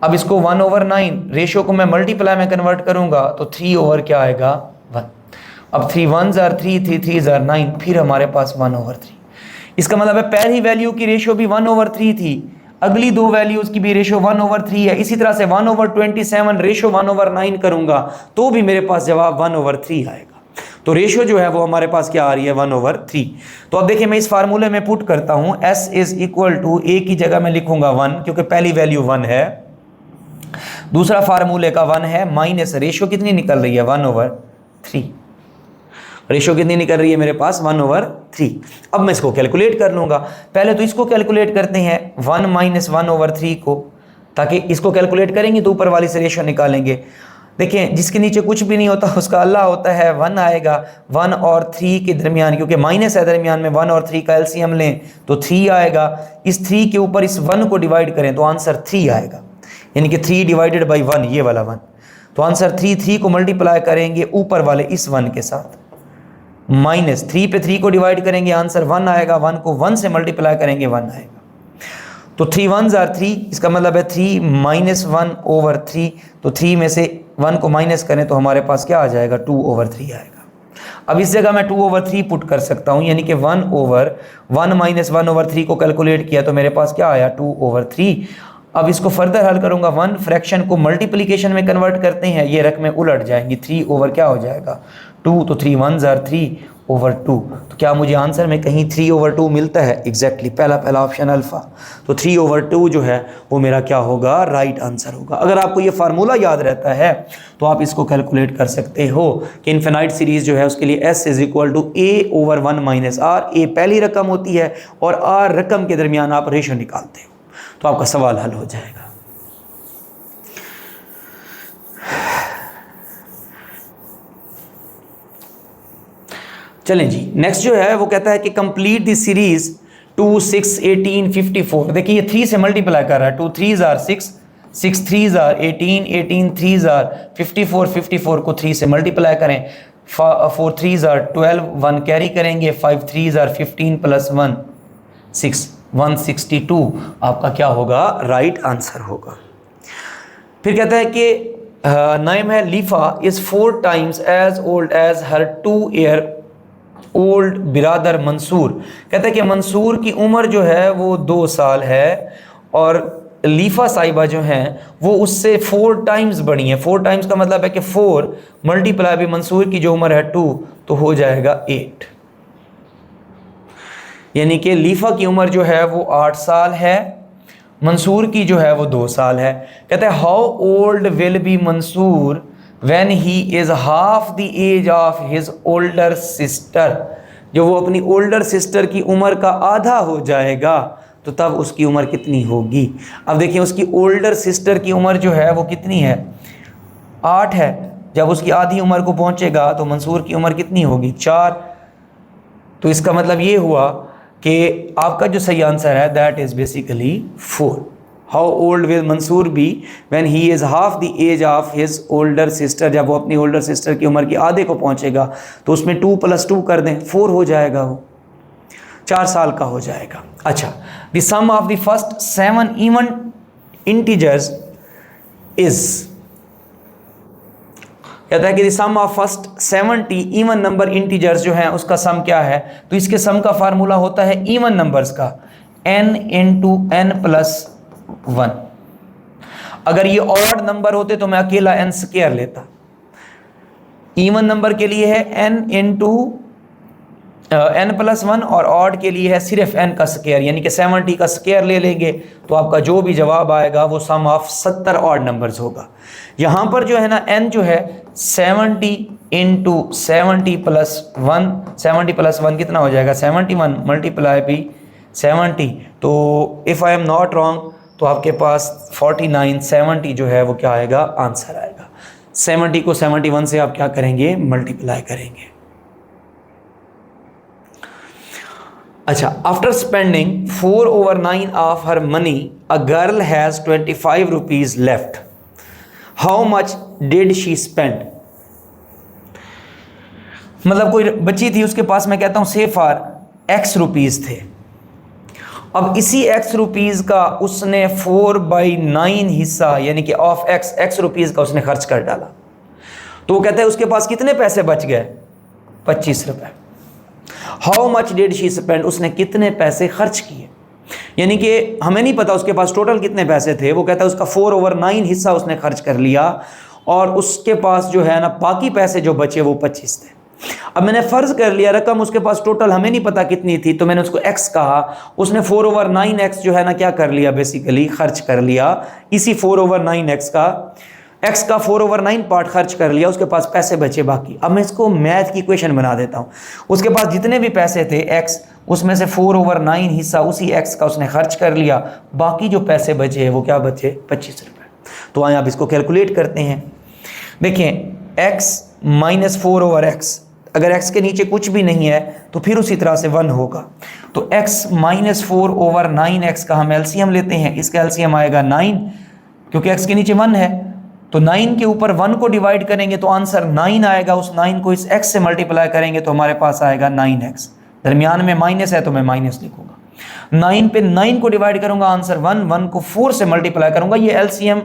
अब इसको 1 ओवर 9 रेशो को मैं मल्टीप्लाई में कन्वर्ट करूंगा तो 3 ओवर क्या आएगा? 1। अब 3 1s are 3, 3 3s are 9, फिर हमारे पास 1 ओवर 3। इसका मतलब है पहली वैल्यू की रेशो भी 1 ओवर 3 थी, अगली दो वैल्यूज़ की भी रेशो 1 ओवर 3 है। इसी तरह से 1 ओवर 27 रेशो 1 ओवर 9 करूंगा तो भी मेरे पास जवाब 1 ओवर 3 आएगा। तो रेशो जो है वो हमारे पास क्या आ रही है? 1 ओवर 3। तो अब देखिए मैं इस फार्मूले में पुट करता हूँ। S is equal to A की जगह मैं लिखूंगा 1, क्योंकि पहली वैल्यू 1 है। दूसरा फार्मूले का 1 है, माइनस रेशो कितनी निकल रही है? 1 ओवर 3। रेशो कितनी निकल रही है मेरे पास? 1 ओवर 3। अब मैं इसको कैलकुलेट कर लूँगा। पहले तो इसको कैलकुलेट करते हैं 1 माइनस 1 ओवर 3 को, ताकि इसको कैलकुलेट करेंगे तो ऊपर वाली से रेशो निकालेंगे। देखें जिसके नीचे कुछ भी नहीं होता उसका अल्लाह होता है। 1 आएगा 1 और 3 के दरमियान, क्योंकि माइनस है दरमियान में, 1 और 3 का एलसीएम लें तो 3 आएगा। इस 3 के ऊपर इस 1 को डिवाइड करें तो आंसर 3 आएगा, यानी कि 3 डिवाइडेड बाई 1, ये वाला 1। तो आंसर 3 को मल्टीप्लाई करेंगे ऊपर वाले इस 1 के साथ, माइनस 3 पे 3 को डिवाइड करेंगे आंसर 1 आएगा, 1 को 1 से मल्टीप्लाई करेंगे 1 आएगा। तो 3 1s are 3, इसका मतलब है 3 माइनस 1 ओवर 3। तो 3 में से 1 को माइनस करें तो हमारे पास क्या आ जाएगा? 2 ओवर 3 आएगा। अब इस जगह मैं 2 ओवर 3 पुट कर सकता हूँ, यानी कि 1 ओवर 1 माइनस 1 ओवर 3 को कैलकुलेट किया तो मेरे पास क्या आया? 2 ओवर 3। अब इसको फर्दर हल करूंगा, 1 फ्रैक्शन को मल्टीप्लिकेशन में कन्वर्ट करते हैं, ये रकमें उलट जाएंगी। 3 ओवर क्या हो जाएगा? 2। तो 3 1s are 3 ओवर 2। तो क्या मुझे आंसर में कहीं 3 ओवर 2 मिलता है? एग्जैक्टली पहला ऑप्शन अल्फा। तो 3 ओवर 2 जो है वो मेरा क्या होगा? राइट आंसर होगा। अगर आपको ये फार्मूला याद रहता है तो आप इसको कैलकुलेट कर सकते हो कि इनफिनाइट सीरीज जो है उसके लिए S is equal to A over 1 minus R। A पहली रकम होती है और R रकम के दरमियान आप रेशो निकालते हो, तो आपका सवाल हल हो जाएगा। चलें जी, नेक्स्ट जो है वो कहता है कि कंप्लीट द सीरीज 2 6 18 54। देखिए ये 3 से मल्टीप्लाई कर रहा है। 2 3s are 6, 6 3s are 18, 18 3s are 54, 54 को 3 से मल्टीप्लाई करें। 4 3s are 12, 1 कैरी करेंगे, 5 3s are 15 प्लस 1 6, 162 आपका क्या होगा? राइट आंसर होगा। फिर कहता है कि नाम है Lifa is 4 times as old as her 2 year old brother Mansoor. कहता है कि मंसूर की उम्र जो है वो 2 साल है और लीफा साहिबा जो हैं वो उससे 4 टाइम्स बड़ी हैं। 4 टाइम्स का मतलब है कि 4 मल्टीप्लाई भी मंसूर की जो उम्र है 2 तो हो जाएगा 8, यानी कि लीफा की उम्र जो है वो 8 साल है, मंसूर की जो है वो 2 साल है। कहते हैं how old will be Mansoor when he is half the age of his older sister. जो वो अपनी ओल्डर सिस्टर की उम्र का आधा हो जाएगा तो तब उसकी उम्र कितनी होगी? अब देखिए उसकी ओल्डर सिस्टर की उम्र जो है वो कितनी है? 8 है। जब उसकी आधी उम्र को पहुंचेगा तो मंसूर की उम्र कितनी होगी? 4। तो इसका मतलब ये हुआ कि आपका जो सही आंसर है that is basically 4। How old will Mansoor be when he is half the age of his older sister. जब वो अपनी ओल्डर सिस्टर की उम्र की आधे को पहुंचेगा तो उसमें 2 + 2 कर दें, 4 हो जाएगा, वो 4 साल का हो जाएगा। अच्छा, the sum of the first 7 even integers is, कहता है कि sum of first 70 even number integers जो है उसका सम क्या है, तो इसके सम का फार्मूला होता है इवन नंबर्स का n इंटू n प्लस 1। अगर ये ऑड नंबर होते तो मैं अकेला n स्क्वायर लेता। इवन नंबर के लिए है n इंटू n प्लस 1 और ऑड के लिए है सिर्फ n का स्क्वायर, यानी कि 70 का स्क्वायर ले लेंगे तो आपका जो भी जवाब आएगा वो सम ऑफ 70 ऑड नंबर्स होगा। यहाँ पर जो है ना n जो है 70 इंटू 70 प्लस 1, 70 प्लस 1 कितना हो जाएगा 71 मल्टीप्लाई भी 70, तो if I am not wrong तो आपके पास 49 70 जो है वो क्या आएगा आंसर आएगा। 70 को 71 से आप क्या करेंगे मल्टीप्लाई करेंगे। अच्छा, after spending 4/9 of her money a girl has 25 rupees left, how much did she spend. मतलब कोई बच्ची थी उसके पास, मैं कहता हूं से फॉर x रुपीज़ थे। अब इसी x रुपीज़ का उसने 4/9 हिस्सा यानी कि ऑफ x रुपीज़ का उसने खर्च कर डाला, तो वो कहता है उसके पास कितने पैसे बच गए 25 रुपए। How much did she spend, उसने कितने पैसे खर्च किए, यानी कि हमें नहीं पता उसके पास टोटल कितने पैसे थे। वो कहता है उसका 4/9 हिस्सा उसने खर्च कर लिया और उसके पास जो है ना बाकी पैसे जो बचे वो 25 थे। अब मैंने फ़र्ज़ कर लिया रकम उसके पास टोटल हमें नहीं पता कितनी थी, तो मैंने उसको x कहा, उसने 4/9x जो है ना क्या कर लिया बेसिकली खर्च कर लिया। इसी 4/9x का x का 4/9 पार्ट खर्च कर लिया, उसके पास पैसे बचे बाकी। अब मैं इसको मैथ की इक्वेशन बना देता हूँ। उसके पास जितने भी पैसे थे x, उसमें से 4/9 हिस्सा उसी x का उसने खर्च कर लिया, बाकी जो पैसे बचे वो क्या बचे 25 रुपये। तो आइए आप इसको कैलकुलेट करते हैं। देखिए x माइनस 4/x, अगर x के नीचे कुछ भी नहीं है तो फिर उसी तरह से 1 होगा। तो x माइनस 4/9x का हम एलसीएम लेते हैं, इसका एलसीएम आएगा 9, क्योंकि x के नीचे 1 है तो 9 के ऊपर 1 को डिवाइड करेंगे तो आंसर 9 आएगा। उस 9 को इस x से मल्टीप्लाई करेंगे तो हमारे पास आएगा 9x। दरमियान में माइनस है तो मैं माइनस लिखूंगा। 9 पे 9 को डिवाइड करूंगा आंसर 1, 1 को 4 से मल्टीप्लाई करूंगा। ये एलसीएम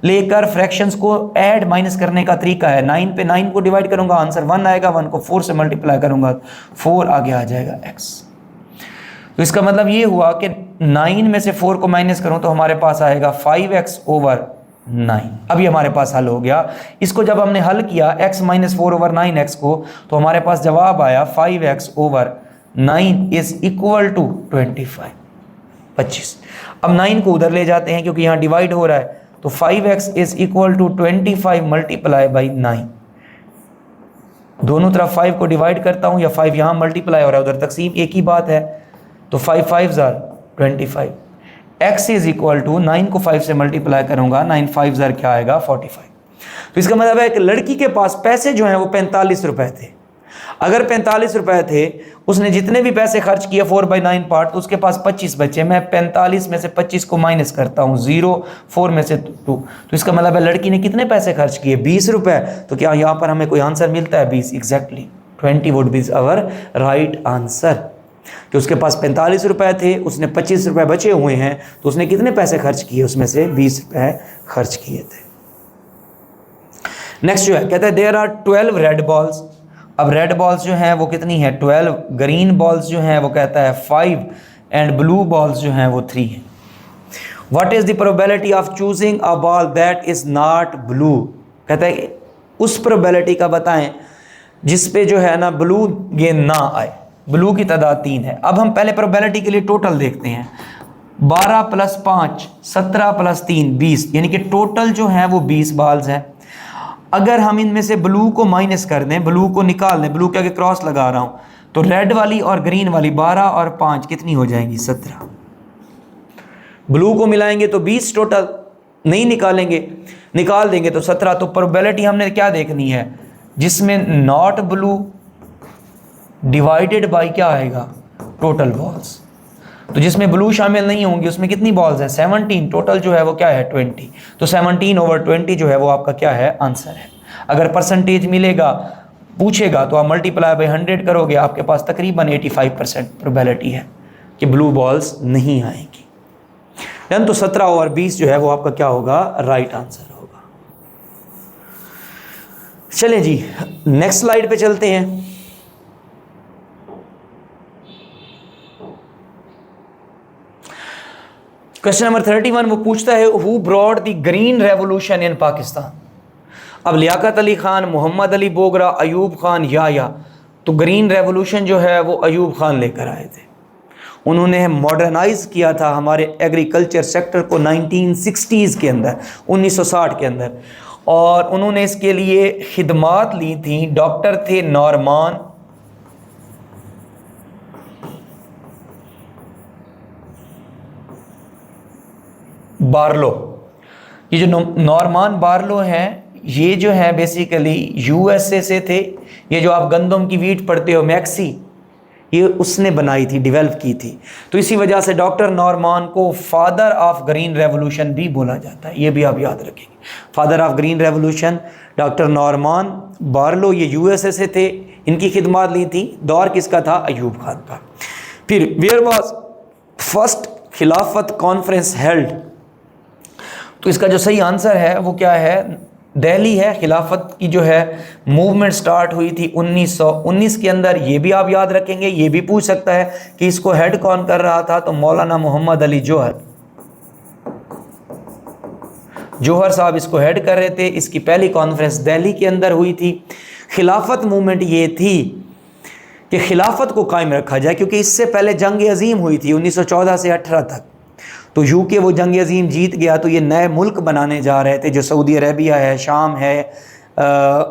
लेकर फ्रैक्शंस को ऐड माइनस करने का तरीका है। 9 पे 9 को डिवाइड करूंगा आंसर 1 आएगा, 1 को 4 से मल्टीप्लाई करूंगा 4 आगे आ जाएगा x। तो इसका मतलब ये हुआ कि 9 में से 4 को माइनस करूं तो हमारे पास आएगा 5x/9। अभी हमारे पास हल हो गया। इसको जब हमने हल किया x माइनस 4/9x को, तो हमारे पास जवाब आया 5x/9 इज इक्वल टू 25। अब 9 को उधर ले जाते हैं क्योंकि यहाँ डिवाइड हो रहा है, तो 5x is equal to 25 multiply by 9। दोनों तरफ 5 को डिवाइड करता हूँ या 5 यहाँ मल्टीप्लाई हो रहा है उधर तकसीम, एक ही बात है। तो 5 5s are 25। x is equal to 9 को 5 से मल्टीप्लाई करूंगा, 9 5s are क्या आएगा 45। तो इसका मतलब है कि लड़की के पास पैसे जो हैं वो 45 रुपए थे। अगर 45 रुपए थे, उसने जितने भी पैसे खर्च किए 4/9 पार्ट, तो उसके पास 25 बचे। मैं 45 में से 25 को माइनस करता हूँ 0, 4 में से 2, तो इसका मतलब है लड़की ने कितने पैसे खर्च किए 20 रुपए। तो क्या यहाँ पर हमें कोई आंसर मिलता है 20? Exactly 20 would be our right answer. कि उसके पास 45 रुपए थे, उसने 25 रुपए बचे हुए हैं, तो उसने कितने पैसे खर्च किए? उसमें से 20 रुपए खर्च किए थे। नेक्स्ट जो है कहता है देयर आर 12 रेड बॉल्स। अब रेड बॉल्स जो हैं वो कितनी है 12, ग्रीन बॉल्स जो हैं वो कहता है 5 एंड ब्लू बॉल्स जो हैं वो 3 हैं। What is the probability of choosing a ball that is not blue. कहता है उस प्रोबेबिलिटी का बताएं जिस पे जो है ना ब्लू गेंद ना आए। ब्लू की तादाद 3 है। अब हम पहले प्रोबेबिलिटी के लिए टोटल देखते हैं। 12 + 5 17 + 3 20, यानी कि टोटल जो है वो 20 बॉल्स हैं। अगर हम इनमें से ब्लू को माइनस कर दें, ब्लू को निकाल दें, ब्लू के आगे क्रॉस लगा रहा हूं, तो रेड वाली और ग्रीन वाली 12 और 5 कितनी हो जाएंगी 17। ब्लू को मिलाएंगे तो 20 टोटल, नहीं निकालेंगे, निकाल देंगे तो 17। तो प्रोबेबिलिटी हमने क्या देखनी है जिसमें नॉट ब्लू डिवाइडेड बाय क्या आएगा टोटल बॉल्स। तो जिसमें ब्लू शामिल नहीं होंगी उसमें कितनी बॉल्स हैं 17, टोटल जो है वो क्या है 20। तो 17/20 जो है वो आपका क्या है आंसर है। अगर परसेंटेज मिलेगा पूछेगा तो आप मल्टीप्लाई बाय 100 करोगे, आपके पास तकरीबन 85% प्रोबेबिलिटी है कि ब्लू बॉल्स नहीं आएंगी। देन तो 17/20 जो है वो आपका क्या होगा राइट आंसर होगा। चलें जी, नेक्स्ट स्लाइड पे चलते हैं। क्वेश्चन नंबर 31 वो पूछता है, who brought the green revolution in Pakistan. अब लियाकत अली खान, मोहम्मद अली बोगरा, अयूब खान, या तो ग्रीन रेवोल्यूशन जो है वो अयूब खान लेकर आए थे। उन्होंने मॉडर्नाइज किया था हमारे एग्रीकल्चर सेक्टर को 1960s के अंदर, 1960 के अंदर, और उन्होंने इसके लिए खिदमात ली थी। डॉक्टर थे नॉर्मान बार्लो। ये जो नॉर्मान बार्लो हैं, ये जो है बेसिकली यूएसए से थे। ये जो आप गंदम की वीट पढ़ते हो मैक्सी, ये उसने बनाई थी, डेवलप की थी। तो इसी वजह से डॉक्टर नॉर्मान को फादर ऑफ ग्रीन रेवोल्यूशन भी बोला जाता है। ये भी आप याद रखेंगे, father of green revolution doctor Norman Borlaug, ये यूएसए से थे, इनकी खिदमत ली थी। दौर किसका था? अयूब खान का। फिर वेयर वाज फर्स्ट खिलाफत कॉन्फ्रेंस हेल्ड, तो इसका जो सही आंसर है वो क्या है? दिल्ली है। खिलाफत की जो है मूवमेंट स्टार्ट हुई थी 1919 के अंदर। ये भी आप याद रखेंगे, ये भी पूछ सकता है कि इसको हेड कौन कर रहा था, तो मौलाना मोहम्मद अली जौहर साहब इसको हेड कर रहे थे। इसकी पहली कॉन्फ्रेंस दिल्ली के अंदर हुई थी। खिलाफत मूवमेंट ये थी कि खिलाफत को कायम रखा जाए, क्योंकि इससे पहले जंग अजीम हुई थी 1914 से 18 तक। तो यूके वो जंग अजीम जीत गया, तो ये नए मुल्क बनाने जा रहे थे, जो सऊदी अरेबिया है, शाम है,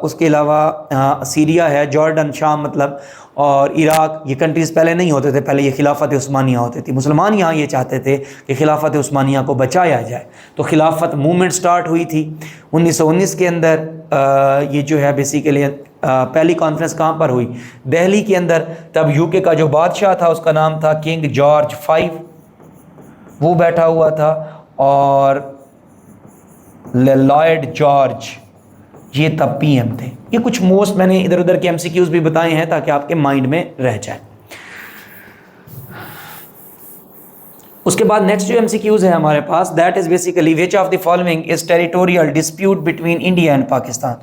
उसके अलावा सीरिया है, जॉर्डन, शाम मतलब, और इराक। ये कंट्रीज़ पहले नहीं होते थे, पहले ये खिलाफत उस्मानिया होती थी। मुसलमान यहाँ ये चाहते थे कि खिलाफत उस्मानिया को बचाया जाए। तो खिलाफत मूवमेंट स्टार्ट हुई थी 1919 के अंदर। ये जो है बेसिकली पहली कॉन्फ्रेंस कहाँ पर हुई? दिल्ली के अंदर। तब यूके का जो बादशाह था उसका नाम था किंग जॉर्ज 5, वो बैठा हुआ था, और लॉयड जॉर्ज ये तब पीएम थे। ये कुछ मोस्ट मैंने इधर उधर के एमसीक्यूज भी बताए हैं ताकि आपके माइंड में रह जाए। उसके बाद नेक्स्ट जो एमसीक्यूज है हमारे पास, that is basically which of the following is territorial dispute between India and Pakistan.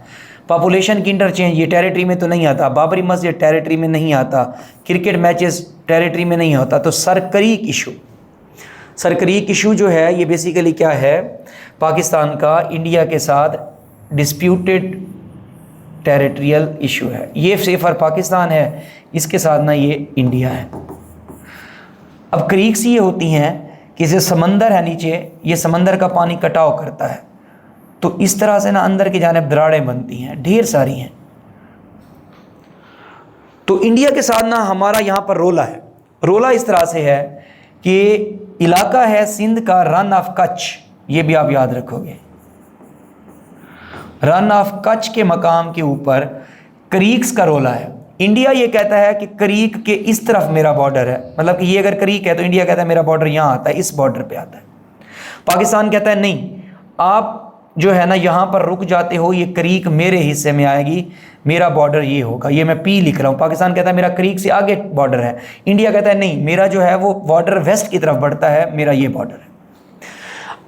Population की इंटरचेंज, ये टेरिटरी में तो नहीं आता। बाबरी मस्जिद टेरिटरी में नहीं आता। क्रिकेट मैचेस टेरिटरी में नहीं होता। तो सरक्रीक इशू, सरक्रीक इशू जो है ये बेसिकली क्या है? पाकिस्तान का इंडिया के साथ डिस्प्यूटेड टेरिटरियल इशू है। ये सेफर पाकिस्तान है, इसके साथ ना ये इंडिया है। अब क्रीक्स ये होती हैं कि जैसे समंदर है नीचे, ये समंदर का पानी कटाव करता है, तो इस तरह से ना अंदर की जानिब दरारें बनती हैं, ढेर सारी हैं। तो इंडिया के साथ ना हमारा यहाँ पर रोला है। रोला इस तरह से है कि इलाका है सिंध का रन ऑफ कच्छ, ये भी आप याद रखोगे। रन ऑफ कच्छ के मकाम के ऊपर क्रीक्स का रोला है। इंडिया ये कहता है कि क्रीक के इस तरफ मेरा बॉर्डर है, मतलब कि ये अगर क्रीक है तो इंडिया कहता है मेरा बॉर्डर यहाँ आता है, इस बॉर्डर पे आता है। पाकिस्तान कहता है नहीं, आप जो है ना यहाँ पर रुक जाते हो, ये क्रीक मेरे हिस्से में आएगी, मेरा बॉर्डर ये होगा। ये मैं पी लिख रहा हूँ। पाकिस्तान कहता है मेरा क्रीक से आगे बॉर्डर है। इंडिया कहता है नहीं, मेरा जो है वो बॉर्डर वेस्ट की तरफ बढ़ता है, मेरा ये बॉर्डर है।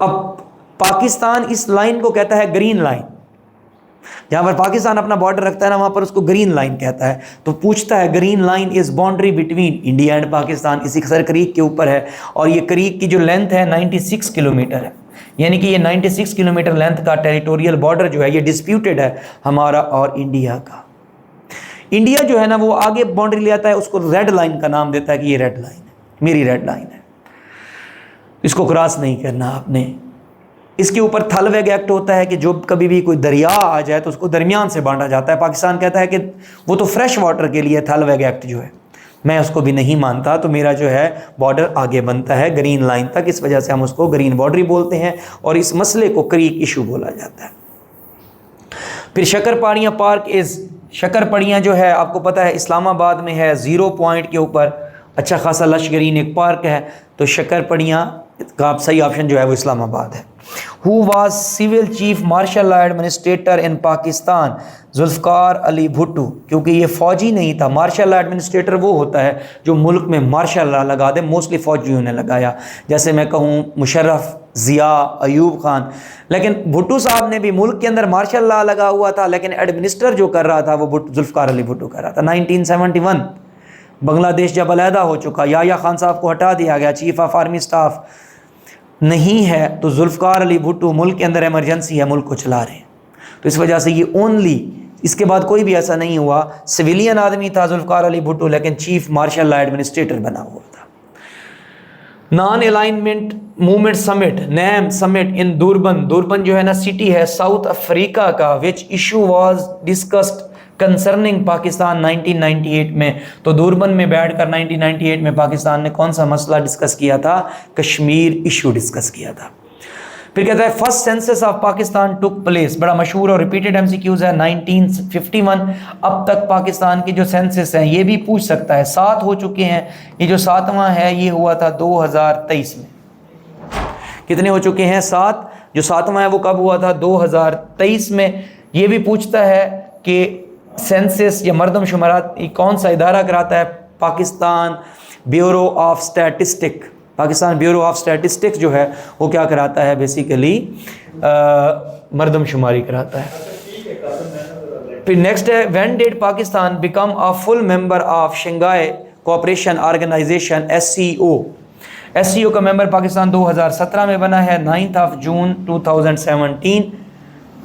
अब पाकिस्तान इस लाइन को कहता है ग्रीन लाइन। जहाँ पर पाकिस्तान अपना बॉर्डर रखता है ना, वहाँ पर उसको ग्रीन लाइन कहता है। तो पूछता है green line is boundary between India and Pakistan, इसी सर क्रीक के ऊपर है। और ये क्रीक की जो लेंथ है 96 किलोमीटर है, यानी कि ये 96 किलोमीटर लेंथ का टेरिटोरियल बॉर्डर जो है ये डिस्प्यूटेड है हमारा और इंडिया का। इंडिया जो है ना वो आगे बाउंड्री ले आता है, उसको रेड लाइन का नाम देता है कि ये रेड लाइन है, मेरी रेड लाइन है, इसको क्रॉस नहीं करना आपने। इसके ऊपर थलवेग एक्ट होता है कि जो कभी भी कोई दरिया आ जाए तो उसको दरमियान से बांटा जाता है। पाकिस्तान कहता है कि वो तो फ्रेश वाटर के लिए थलवेग एक्ट जो है, मैं उसको भी नहीं मानता, तो मेरा जो है बॉर्डर आगे बनता है ग्रीन लाइन तक। इस वजह से हम उसको ग्रीन बॉर्डरी बोलते हैं और इस मसले को क्रीक इशू बोला जाता है। फिर शक्करपाड़ियाँ पार्क इज़, शक्करपाड़ियाँ जो है आपको पता है इस्लामाबाद में है, 0 पॉइंट के ऊपर अच्छा खासा लश्करीन एक पार्क है। तो शक्करपाड़ियाँ का सही ऑप्शन जो है वो इस्लामाबाद है। Who was civil chief martial law administrator in Pakistan? Zulfikar Ali Bhutto. क्योंकि ये फ़ौजी नहीं था, मार्शल लॉ एडमिनिस्ट्रेटर वो होता है जो मुल्क में मार्शल लॉ लगा दे, मोस्टली फ़ौजियों ने लगाया। जैसे मैं कहूँ मुशर्रफ ज़िया, अयूब खान। लेकिन भुट्टो साहब ने भी, मुल्क के अंदर मार्शल लॉ लगा हुआ था, लेकिन एडमिनिस्टर जो कर रहा था वो जुल्फ़िकार अली भुट्टो कर रहा था। 1971 बांग्लादेश जब अलहदा हो चुका, याह्या खान साहब को हटा दिया गया, चीफ ऑफ आर्मी स्टाफ नहीं है, तो जुल्फ़िकार अली भुट्टो मुल्क के अंदर इमरजेंसी है, मुल्क को चला रहे हैं। तो इस वजह से ये ओनली, इसके बाद कोई भी ऐसा नहीं हुआ। सिविलियन आदमी था जुल्फ़िकार अली भुट्टो, लेकिन चीफ मार्शल लॉ एडमिनिस्ट्रेटर बना हुआ था। Non alignment movement summit, NAM summit in Durban, Durban जो है ना सिटी है साउथ अफ्रीका का, which issue was discussed concerning Pakistan 1998 में। तो दुरबन में बैठकर 1998 में पाकिस्तान ने कौन सा मसला डिस्कस किया था? कश्मीर इशू डिस्कस किया था। फिर कहता है first census of Pakistan took place, बड़ा मशहूर और रिपीटेड एमसीक्यूज है, 1951। अब तक पाकिस्तान की जो सेंसस हैं, ये भी पूछ सकता है, 7 हो चुके हैं, ये जो 7वां है ये हुआ था 2023 में। कितने हो चुके हैं? 7। जो 7वां है वो कब हुआ था? 2023 में। ये भी पूछता है कि सेंसस या मरदमशुमारात कौन सा इदारा कराता है? Pakistan bureau of statistic, Pakistan bureau of statistics जो है वो क्या कराता है? बेसिकली मरदमशुमारी कराता है। फिर नेक्स्ट है, when did Pakistan become a full member of Shanghai Cooperation Organisation SCO? SCO का मेंबर पाकिस्तान 2017 में बना है, 9 जून 2017।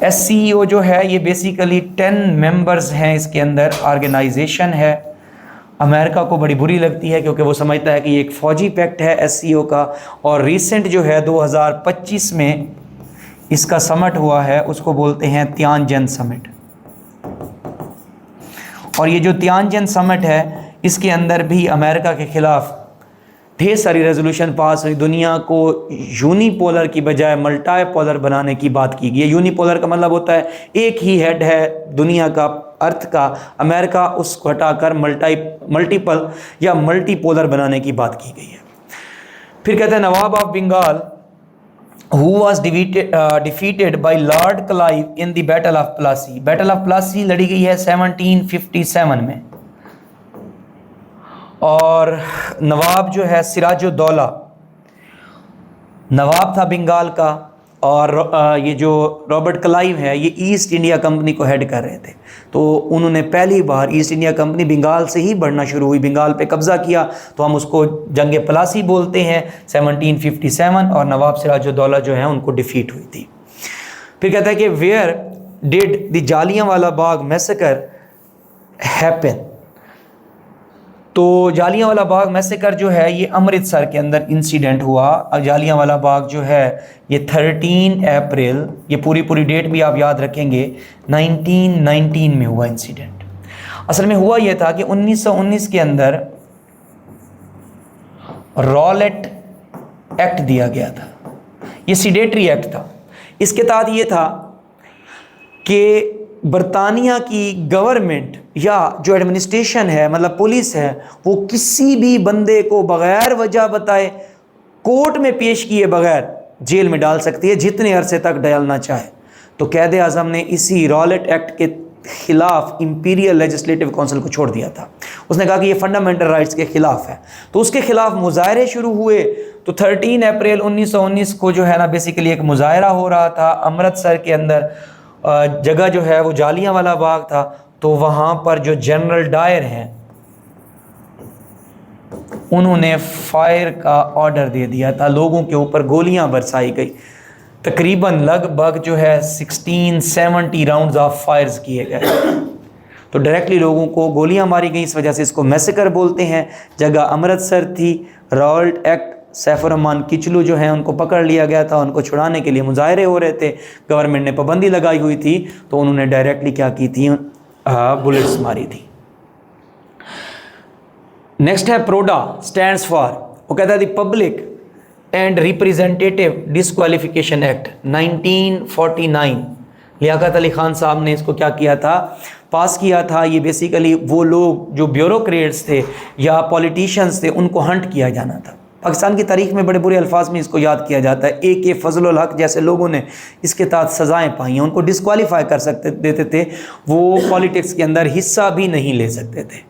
SCO जो है ये बेसिकली 10 मेंबर्स हैं, इसके अंदर ऑर्गेनाइजेशन है। अमेरिका को बड़ी बुरी लगती है क्योंकि वो समझता है कि ये एक फ़ौजी पैक्ट है SCO का। और रिसेंट जो है 2025 में इसका समिट हुआ है, उसको बोलते हैं तियानजन समिट। और ये जो तियानजन समिट है इसके अंदर भी अमेरिका के ख़िलाफ़ ढेर सारी रेजोल्यूशन पास हुई। दुनिया को यूनिपोलर की बजाय मल्टीपोलर बनाने की बात की गई। यूनिपोलर का मतलब होता है एक ही हेड है दुनिया का, अर्थ का, अमेरिका, उसको हटाकर मल्टीपल या मल्टीपोलर बनाने की बात की गई है। फिर कहते हैं Nawab of Bengal who was defeated by Lord Clive in the battle of Plassey. Battle of Plassey लड़ी गई है 1757 में। और नवाब जो है सिराजुद्दौला नवाब था बंगाल का। और ये जो रॉबर्ट क्लाइव है ये ईस्ट इंडिया कंपनी को हेड कर रहे थे। तो उन्होंने पहली बार ईस्ट इंडिया कंपनी बंगाल से ही बढ़ना शुरू हुई, बंगाल पे कब्ज़ा किया, तो हम उसको जंग प्लासी बोलते हैं 1757। और नवाब सिराजुद्दौला जो है उनको डिफीट हुई थी। फिर कहता है कि where did the Jallianwala Bagh massacre happen. तो जालियांवाला बाग मैसेकर जो है ये अमृतसर के अंदर इंसिडेंट हुआ। और जालियांवाला बाग जो है ये 13 अप्रैल, ये पूरी डेट भी आप याद रखेंगे, 1919 में हुआ इंसिडेंट। असल में हुआ ये था कि 1919 के अंदर रॉलेट एक्ट दिया गया था। ये सीडेटरी एक्ट था। इसके तहत ये था कि बरतानिया की गवर्नमेंट या जो एडमिनिस्ट्रेशन है, मतलब पुलिस है, वो किसी भी बंदे को बग़ैर वजह बताए कोर्ट में पेश किए बगैर जेल में डाल सकती है, जितने अरसे तक डालना चाहे। तो कैद आज़म ने इसी रॉलेट एक्ट के ख़िलाफ़ इंपीरियल लेजिस्लेटिव काउंसिल को छोड़ दिया था। उसने कहा कि ये फंडामेंटल राइट्स के ख़िलाफ़ है। तो उसके ख़िलाफ़ मुज़ाहरे शुरू हुए। तो 13 अप्रैल 1919 को जो है ना बेसिकली एक मुज़ाहरा हो रहा था अमृतसर के अंदर। जगह जो है वो जालियांवाला बाग था। तो वहाँ पर जो जनरल डायर हैं उन्होंने फायर का ऑर्डर दे दिया था, लोगों के ऊपर गोलियां बरसाई गई। तकरीबन लगभग जो है 1670 राउंड्स ऑफ फायर्स किए गए। तो डायरेक्टली लोगों को गोलियां मारी गई, इस वजह से इसको मैसेकर बोलते हैं। जगह अमृतसर थी। रॉलेट एक्ट, सैफुर रहमान किचलू जो हैं उनको पकड़ लिया गया था। उनको छुड़ाने के लिए मुजाहरे हो रहे थे, गवर्नमेंट ने पाबंदी लगाई हुई थी, तो उन्होंने डायरेक्टली क्या की थी, बुलेट्स मारी थी। नेक्स्ट है प्रोडा, स्टैंड्स फॉर, वो कहता है the public and representative disqualification act 1949। Liaquat Ali Khan sahab ने इसको क्या किया था, पास किया था। ये बेसिकली वो लोग जो ब्यूरोक्रेट्स थे या पॉलिटिशियंस थे उनको हंट किया जाना था। पाकिस्तान की तारीख में बड़े बुरे अल्फाज में इसको याद किया जाता है। AK फजलुल हक जैसे लोगों ने इसके तहत सज़ाएँ पाई हैं, उनको डिस्क्वालीफाई कर सकते देते थे, वो पॉलिटिक्स के अंदर हिस्सा भी नहीं ले सकते थे।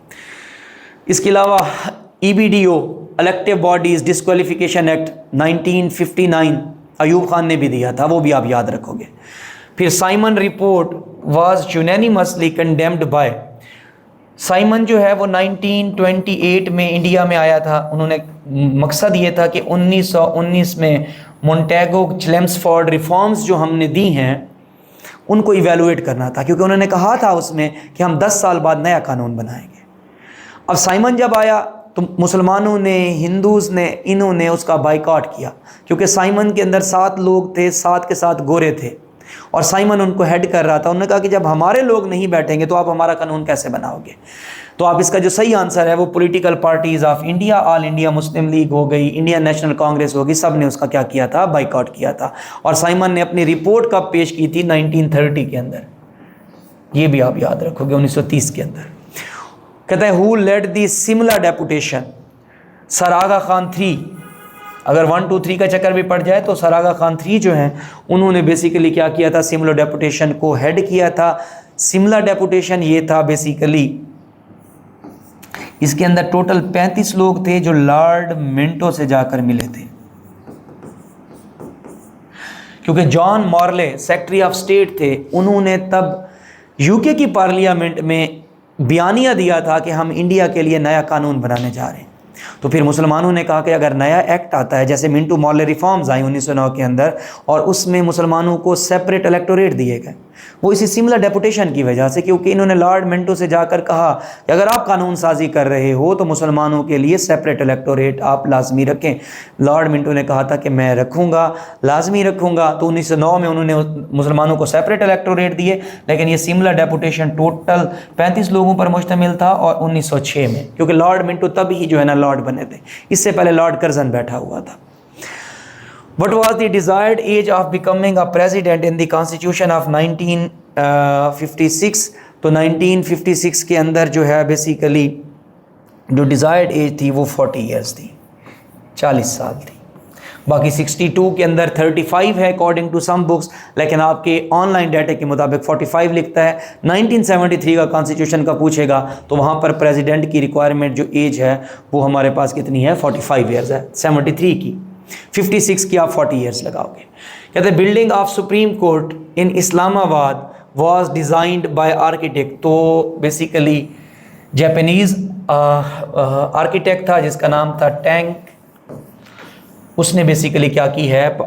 इसके अलावा EBDO, elective bodies disqualification act 1959, Ayub Khan ने भी दिया था, वो भी आप याद रखोगे। फिर Simon report was unanimously condemned by, Simon जो है वो 1928 में इंडिया में आया था। उन्होंने मकसद ये था कि 1919 में मोंटेगो चेम्सफोर्ड रिफॉर्म्स जो हमने दी हैं उनको इवेलुएट करना था, क्योंकि उन्होंने कहा था उसमें कि हम 10 साल बाद नया कानून बनाएंगे। अब साइमन जब आया तो मुसलमानों ने, हिंदूज़ ने, इन्होंने उसका बाइकआउट किया, क्योंकि साइमन के अंदर 7 लोग थे, 7 के 7 गोरे थे और साइमन उनको हेड कर रहा था। उन्होंने कहा कि जब हमारे लोग नहीं बैठेंगे तो आप हमारा कानून कैसे बनाओगे। तो आप इसका जो सही आंसर है वो political parties of India, all India Muslim league हो गई, इंडियन नेशनल कांग्रेस हो गई, सब ने उसका क्या किया था, बाइकआउट किया था। और साइमन ने अपनी रिपोर्ट कब पेश की थी, 1930 के अंदर, ये भी आप याद रखोगे, 1930 के अंदर। कहता है who led the Simla deputation, sir Aga Khan 3, अगर 1 2 3 का चक्कर भी पड़ जाए तो सर आगा खान 3 जो हैं उन्होंने बेसिकली क्या किया था, सिमला डेपुटेशन को हेड किया था। सिमला डेपुटेशन ये था बेसिकली, इसके अंदर टोटल 35 लोग थे जो लॉर्ड मिंटो से जाकर मिले थे, क्योंकि John Morley secretary of state थे, उन्होंने तब यूके की पार्लियामेंट में बयानिया दिया था कि हम इंडिया के लिए नया कानून बनाने जा रहे हैं। तो फिर मुसलमानों ने कहा कि अगर नया एक्ट आता है, जैसे मिंटो मॉर्ले रिफॉर्म्स आई 1909 के अंदर, और उसमें मुसलमानों को सेपरेट इलेक्टोरेट दिए गए, वो इसी सिमला डेपुटेशन की वजह से, क्योंकि इन्होंने लॉर्ड मिंटो से जाकर कहा कि अगर आप कानून साजी कर रहे हो तो मुसलमानों के लिए सेपरेट इलेक्टोरेट आप लाजमी रखें। लॉर्ड मिंटो ने कहा था कि मैं रखूँगा, लाजमी रखूँगा। तो 1909 में उन्होंने मुसलमानों को सेपरेट इलेक्टोरेट दिए, लेकिन ये सिमला डेपुटेशन टोटल 35 लोगों पर मुश्तमिल था। और 1906 में, क्योंकि लॉर्ड मिंटो तब ही जो है ना लॉर्ड बने थे, इससे पहले लॉर्ड कर्जन बैठा हुआ था। What was the desired age of becoming a president in the Constitution of 1956? तो 1956 के अंदर जो है बेसिकली जो डिज़ायर्ड एज थी वो 40 ईयर्स थी, 40 साल थी। बाकी 62 के अंदर 35 है अकॉर्डिंग टू सम बुक्स, लेकिन आपके ऑनलाइन डाटा के मुताबिक 45 लिखता है। 1973 का कॉन्स्टिट्यूशन का पूछेगा तो वहाँ पर प्रेसिडेंट की रिक्वायरमेंट जो एज है वो हमारे पास कितनी है, 45 ईयर्स है। 73 की, 56 की आप 40 ईयर्स लगाओगे। कहते हैं building of supreme court in Islamabad was designed by architect. तो बेसिकली जापानीज़ आर्किटेक्ट था जिसका नाम था टैंग, उसने बेसिकली क्या की है,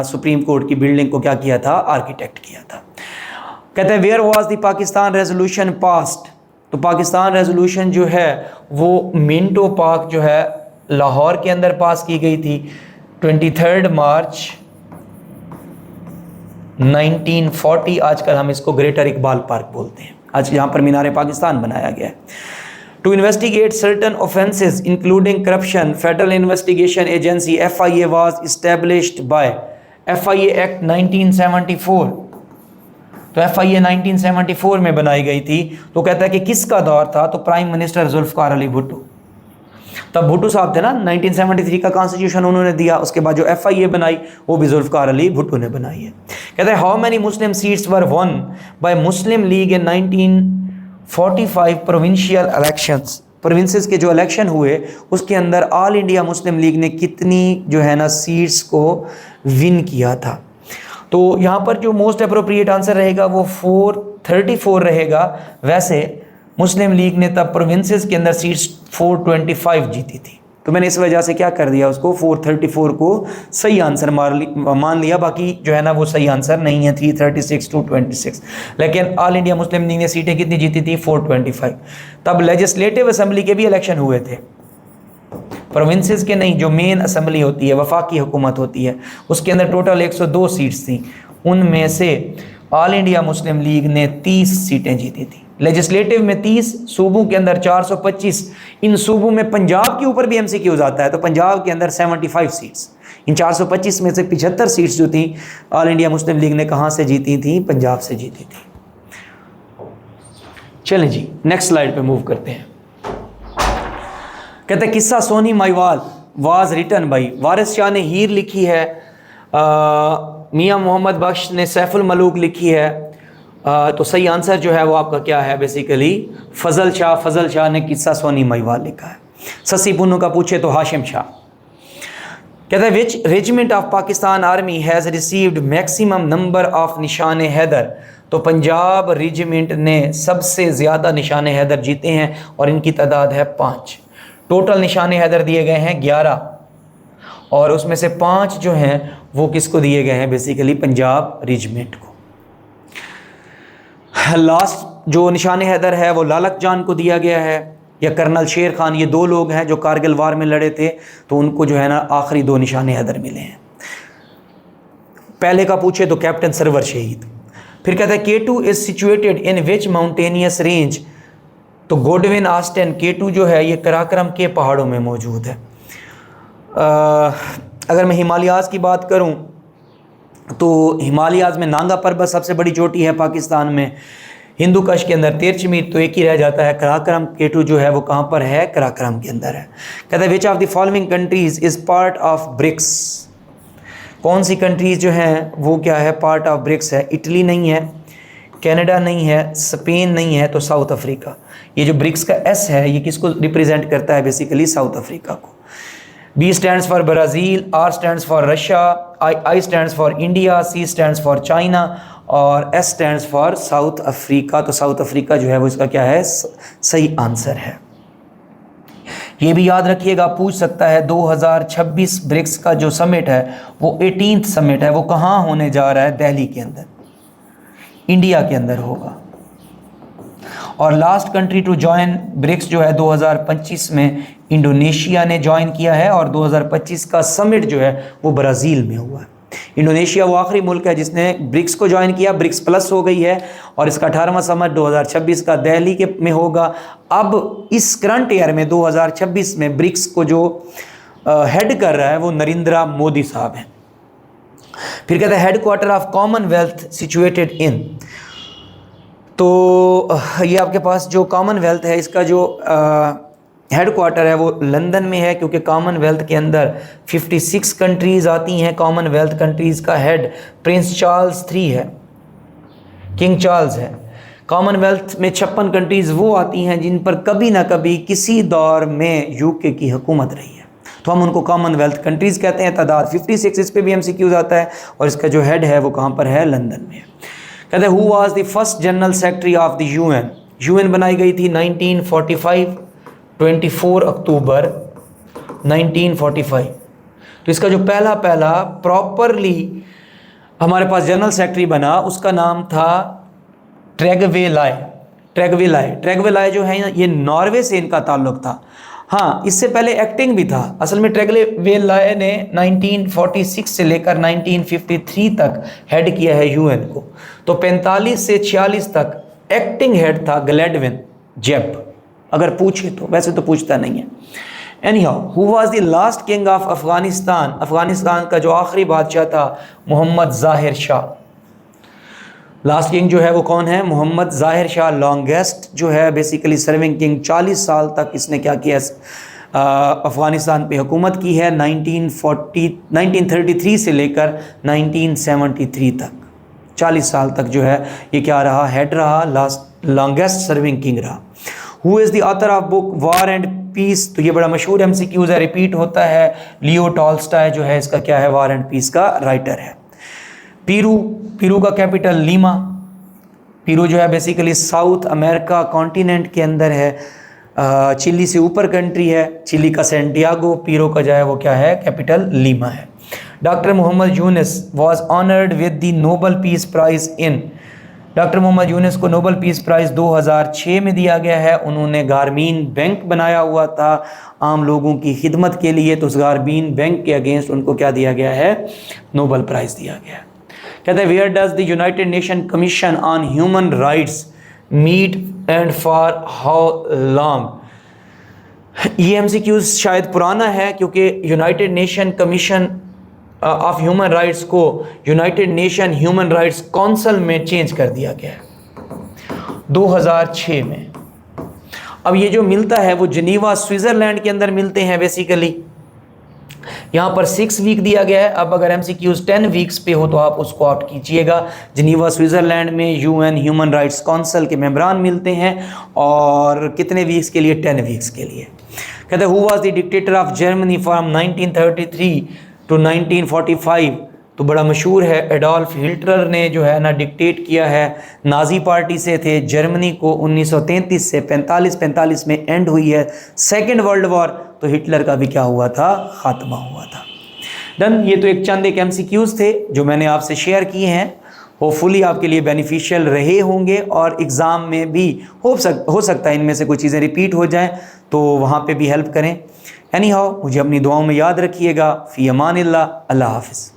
सुप्रीम कोर्ट की बिल्डिंग को क्या किया था, आर्किटेक्ट किया था। कहते हैं where was the Pakistan resolution passed. तो पाकिस्तान रेजोल्यूशन जो है वो मिंटो पार्क जो है लाहौर के अंदर पास की गई थी 23 मार्च 1940। आजकल हम इसको ग्रेटर इकबाल पार्क बोलते हैं, आज यहाँ पर मीनार पाकिस्तान बनाया गया है। To investigate certain offences including corruption, federal investigation agency FIA was established by FIA act 1974। तो FIA 1974 में बनाई गई थी। तो कहता है कि किसका दौर था, तो प्राइम मिनिस्टर जुल्फ़िकार अली भुट्टो, तब भुट्टो साहब थे ना, 1973 का कॉन्स्टिट्यूशन उन्होंने दिया। उसके बाद जो FIA बनाई वो भी जुल्फ़िकार अली भुट्टो ने बनाई है। कहते हैं how many Muslim seats were one by Muslim league in 1945 provincial elections. Provinces के जो इलेक्शन हुए उसके अंदर ऑल इंडिया मुस्लिम लीग ने कितनी जो है ना सीट्स को विन किया था। तो यहाँ पर जो मोस्ट अप्रोप्रिएट आंसर रहेगा वो 434 रहेगा। वैसे मुस्लिम लीग ने तब प्रोविंसेस के अंदर सीट्स 425 जीती थी, तो मैंने इस वजह से क्या कर दिया, उसको 434 को सही आंसर मान लिया। बाकी जो है ना वो सही आंसर नहीं है, 336 to 26। लेकिन ऑल इंडिया मुस्लिम लीग ने सीटें कितनी जीती थी, 425। तब लेजिस्लेटिव असेंबली के भी इलेक्शन हुए थे, प्रोविंसेस के नहीं, जो मेन असेंबली होती है, वफाकी हुकूमत होती है, उसके अंदर टोटल 102 सीट्स थी। उनमें से ऑल इंडिया मुस्लिम लीग ने 30 सीटें जीती थी। लेजिस्लेटिव में 30, सूबों के अंदर 425। इन सूबों में पंजाब के ऊपर भी MCQs आता है, तो पंजाब के अंदर 75 सीट्स। इन 425 में से 75 सीट्स जो थी ऑल इंडिया मुस्लिम लीग ने कहाँ से जीती थी, पंजाब से जीती थी। चलें जी नेक्स्ट स्लाइड पे मूव करते हैं। कहते हैं किस्सा सोनी माईवाल वाज रिटन बाई वारिस शाह ने हीर लिखी है, मियाँ मोहम्मद बख्श ने सैफुल मलूक लिखी है। तो सही आंसर जो है वो आपका क्या है, बेसिकली फजल शाह ने किस्सा सोनी माईवाल लिखा है। ससी पुन्नू का पूछे तो हाशिम शाह। कहता है which regiment of Pakistan army has received maximum number of Nishan Haider. तो पंजाब रेजिमेंट ने सबसे ज़्यादा निशान हैदर जीते हैं और इनकी तादाद है 5। टोटल निशान हैदर दिए गए हैं 11 और उसमें से 5 जो हैं वो किसको दिए गए हैं, बेसिकली पंजाब रेजिमेंट को। लास्ट जो निशान हैदर है वो लालक जान को दिया गया है या कर्नल शेर खान, ये 2 लोग हैं जो कारगिल वार में लड़े थे, तो उनको जो है ना आखिरी 2 निशान हैदर मिले हैं। पहले का पूछे तो कैप्टन सरवर शहीद। फिर कहता है K2 is situated in which mountainous range. तो गोडविन आस्टन K2 जो है ये कराक्रम के पहाड़ों में मौजूद है। अगर मैं हिमालयाज़ की बात करूं तो हिमालयाज़ में नांगा पर्वत सबसे बड़ी चोटी है पाकिस्तान में। हिंदू कश के अंदर तेरचमीर तो एक ही रह जाता है, कराक्रम K2 जो है वो कहाँ पर है, कराक्रम के अंदर है। कहता है विच of the following countries is part of BRICS. कौन सी कंट्रीज़ जो हैं वो क्या है, पार्ट ऑफ ब्रिक्स है। इटली नहीं है, कनाडा नहीं है, स्पेन नहीं है, तो साउथ अफ्रीका। ये जो ब्रिक्स का S है ये किसको रिप्रेजेंट करता है, बेसिकली साउथ अफ्रीका को। B stands for Brazil, R stands for Russia, I stands for India, C stands for China और S stands for south Africa. तो साउथ अफ्रीका जो है वो इसका क्या है, सही आंसर है। ये भी याद रखिएगा, पूछ सकता है 2026 ब्रिक्स का जो समिट है वो 18th समिट है, वो कहाँ होने जा रहा है, दिल्ली के अंदर, इंडिया के अंदर होगा। और last country to join BRICS जो है 2025 में इंडोनेशिया ने ज्वाइन किया है और 2025 का समिट जो है वो ब्राज़ील में हुआ है। इंडोनेशिया वो आखिरी मुल्क है जिसने ब्रिक्स को ज्वाइन किया, ब्रिक्स प्लस हो गई है और इसका 18वां समिट 2026 का दिल्ली के में होगा। अब इस करंट ईयर में 2026 में ब्रिक्स को जो हेड कर रहा है वो नरेंद्र मोदी साहब हैं। फिर कहते हैं headquarter of Commonwealth situated in. तो ये आपके पास जो कॉमनवेल्थ है इसका जो हेडक्वार्टर है वो लंदन में है, क्योंकि कॉमनवेल्थ के अंदर 56 कंट्रीज़ आती हैं। कॉमनवेल्थ कंट्रीज़ का हेड प्रिंस चार्ल्स 3 है, किंग चार्ल्स है। कॉमनवेल्थ में 56 कंट्रीज़ वो आती हैं जिन पर कभी ना कभी किसी दौर में यूके की हुकूमत रही है, तो हम उनको कॉमनवेल्थ कंट्रीज़ कहते हैं। तादाद 56, इस पर भी MCQ आता है और इसका जो हेड है वो कहाँ पर है, लंदन में। कहते हैं who was the first general secretary of the UN। UN बनाई गई थी 1945, 24 अक्टूबर 1945। तो इसका जो पहला प्रॉपरली हमारे पास जनरल सेक्रेटरी बना उसका नाम था ट्रेगवेलाय। ट्रेगवेलाय जो है ये नॉर्वे से इनका ताल्लुक था। हाँ, इससे पहले एक्टिंग भी था। असल में ट्रेगवेलाय ने 1946 से लेकर 1953 तक हेड किया है UN को। तो 45 से 46 तक एक्टिंग हेड था ग्लैडविन जेब, अगर पूछे तो, वैसे तो पूछता नहीं है। Anyhow, who was the last king of Afghanistan. Afghanistan का जो आखिरी बादशाह था मोहम्मद ज़ाहिर शाह। लास्ट किंग जो है वो कौन है, मोहम्मद ज़ाहिर शाह। लॉन्गेस्ट जो है बेसिकली सर्विंग किंग, 40 साल तक इसने क्या किया, अफ़गानिस्तान पे हुकूमत की है। 1933 से लेकर 1973 तक 40 साल तक जो है ये क्या रहा, हेड रहा, लॉन्गेस्ट सर्विंग किंग रहा। Who is the author of book War and Peace. तो ये बड़ा मशहूर MCQs है, रिपीट होता है। लियो टॉल्स्टॉय जो है इसका क्या है, वार एंड पीस का राइटर है। पेरू का कैपिटल लीमा। पेरू जो है बेसिकली साउथ अमेरिका कॉन्टिनेंट के अंदर है। चिली से ऊपर कंट्री है, चिली का सेंटियागो, पेरू का जो है वो क्या है, कैपिटल लीमा है। Doctor Mohammad Yunus was honoured with the Nobel peace prize in. Doctor Mohammad Yunus को नोबल पीस प्राइज़ 2006 में दिया गया है। उन्होंने गारमीन बैंक बनाया हुआ था आम लोगों की खिदमत के लिए, तो उस गारमीन बैंक के अगेंस्ट उनको क्या दिया गया है, नोबल प्राइज़ दिया गया है। कहते हैं where does the United Nation commission on human rights meet and for how long. ये MCQ शायद पुराना है क्योंकि United Nation commission of human rights को United Nation human rights council में चेंज कर दिया गया है 2006 में। अब ये जो मिलता है वो जिनीवा स्विट्ज़रलैंड के अंदर मिलते हैं बेसिकली। यहाँ पर 6 वीक दिया गया है। अब अगर MCQs 10 वीक्स पे हो तो आप उसको आउट कीजिएगा। जिनीवा स्विट्ज़रलैंड में UN ह्यूमन राइट्स काउंसिल के मेंबरान मिलते हैं और कितने वीक्स के लिए, 10 वीक्स के लिए। कहते हैं who was the dictator of Germany from 1933 to 1945, तो बड़ा मशहूर है, एडोल्फ हिटलर ने जो है ना डिक्टेट किया है, नाजी पार्टी से थे, जर्मनी को 1933 से 45 में एंड हुई है सेकेंड वर्ल्ड वॉर, तो हिटलर का भी क्या हुआ था, ख़ात्मा हुआ था। डन। ये तो एक चंद एक MCQs थे जो मैंने आपसे शेयर किए हैं, होपफुली आपके लिए बेनिफिशियल रहे होंगे और एग्ज़ाम में भी हो सकता है इनमें से कुछ चीज़ें रिपीट हो जाएं, तो वहाँ पे भी हेल्प करें। एनी हाउ, मुझे अपनी दुआओं में याद रखिएगा। फ़ी अमानिल्लाह, अल्लाह हाफ़िज़।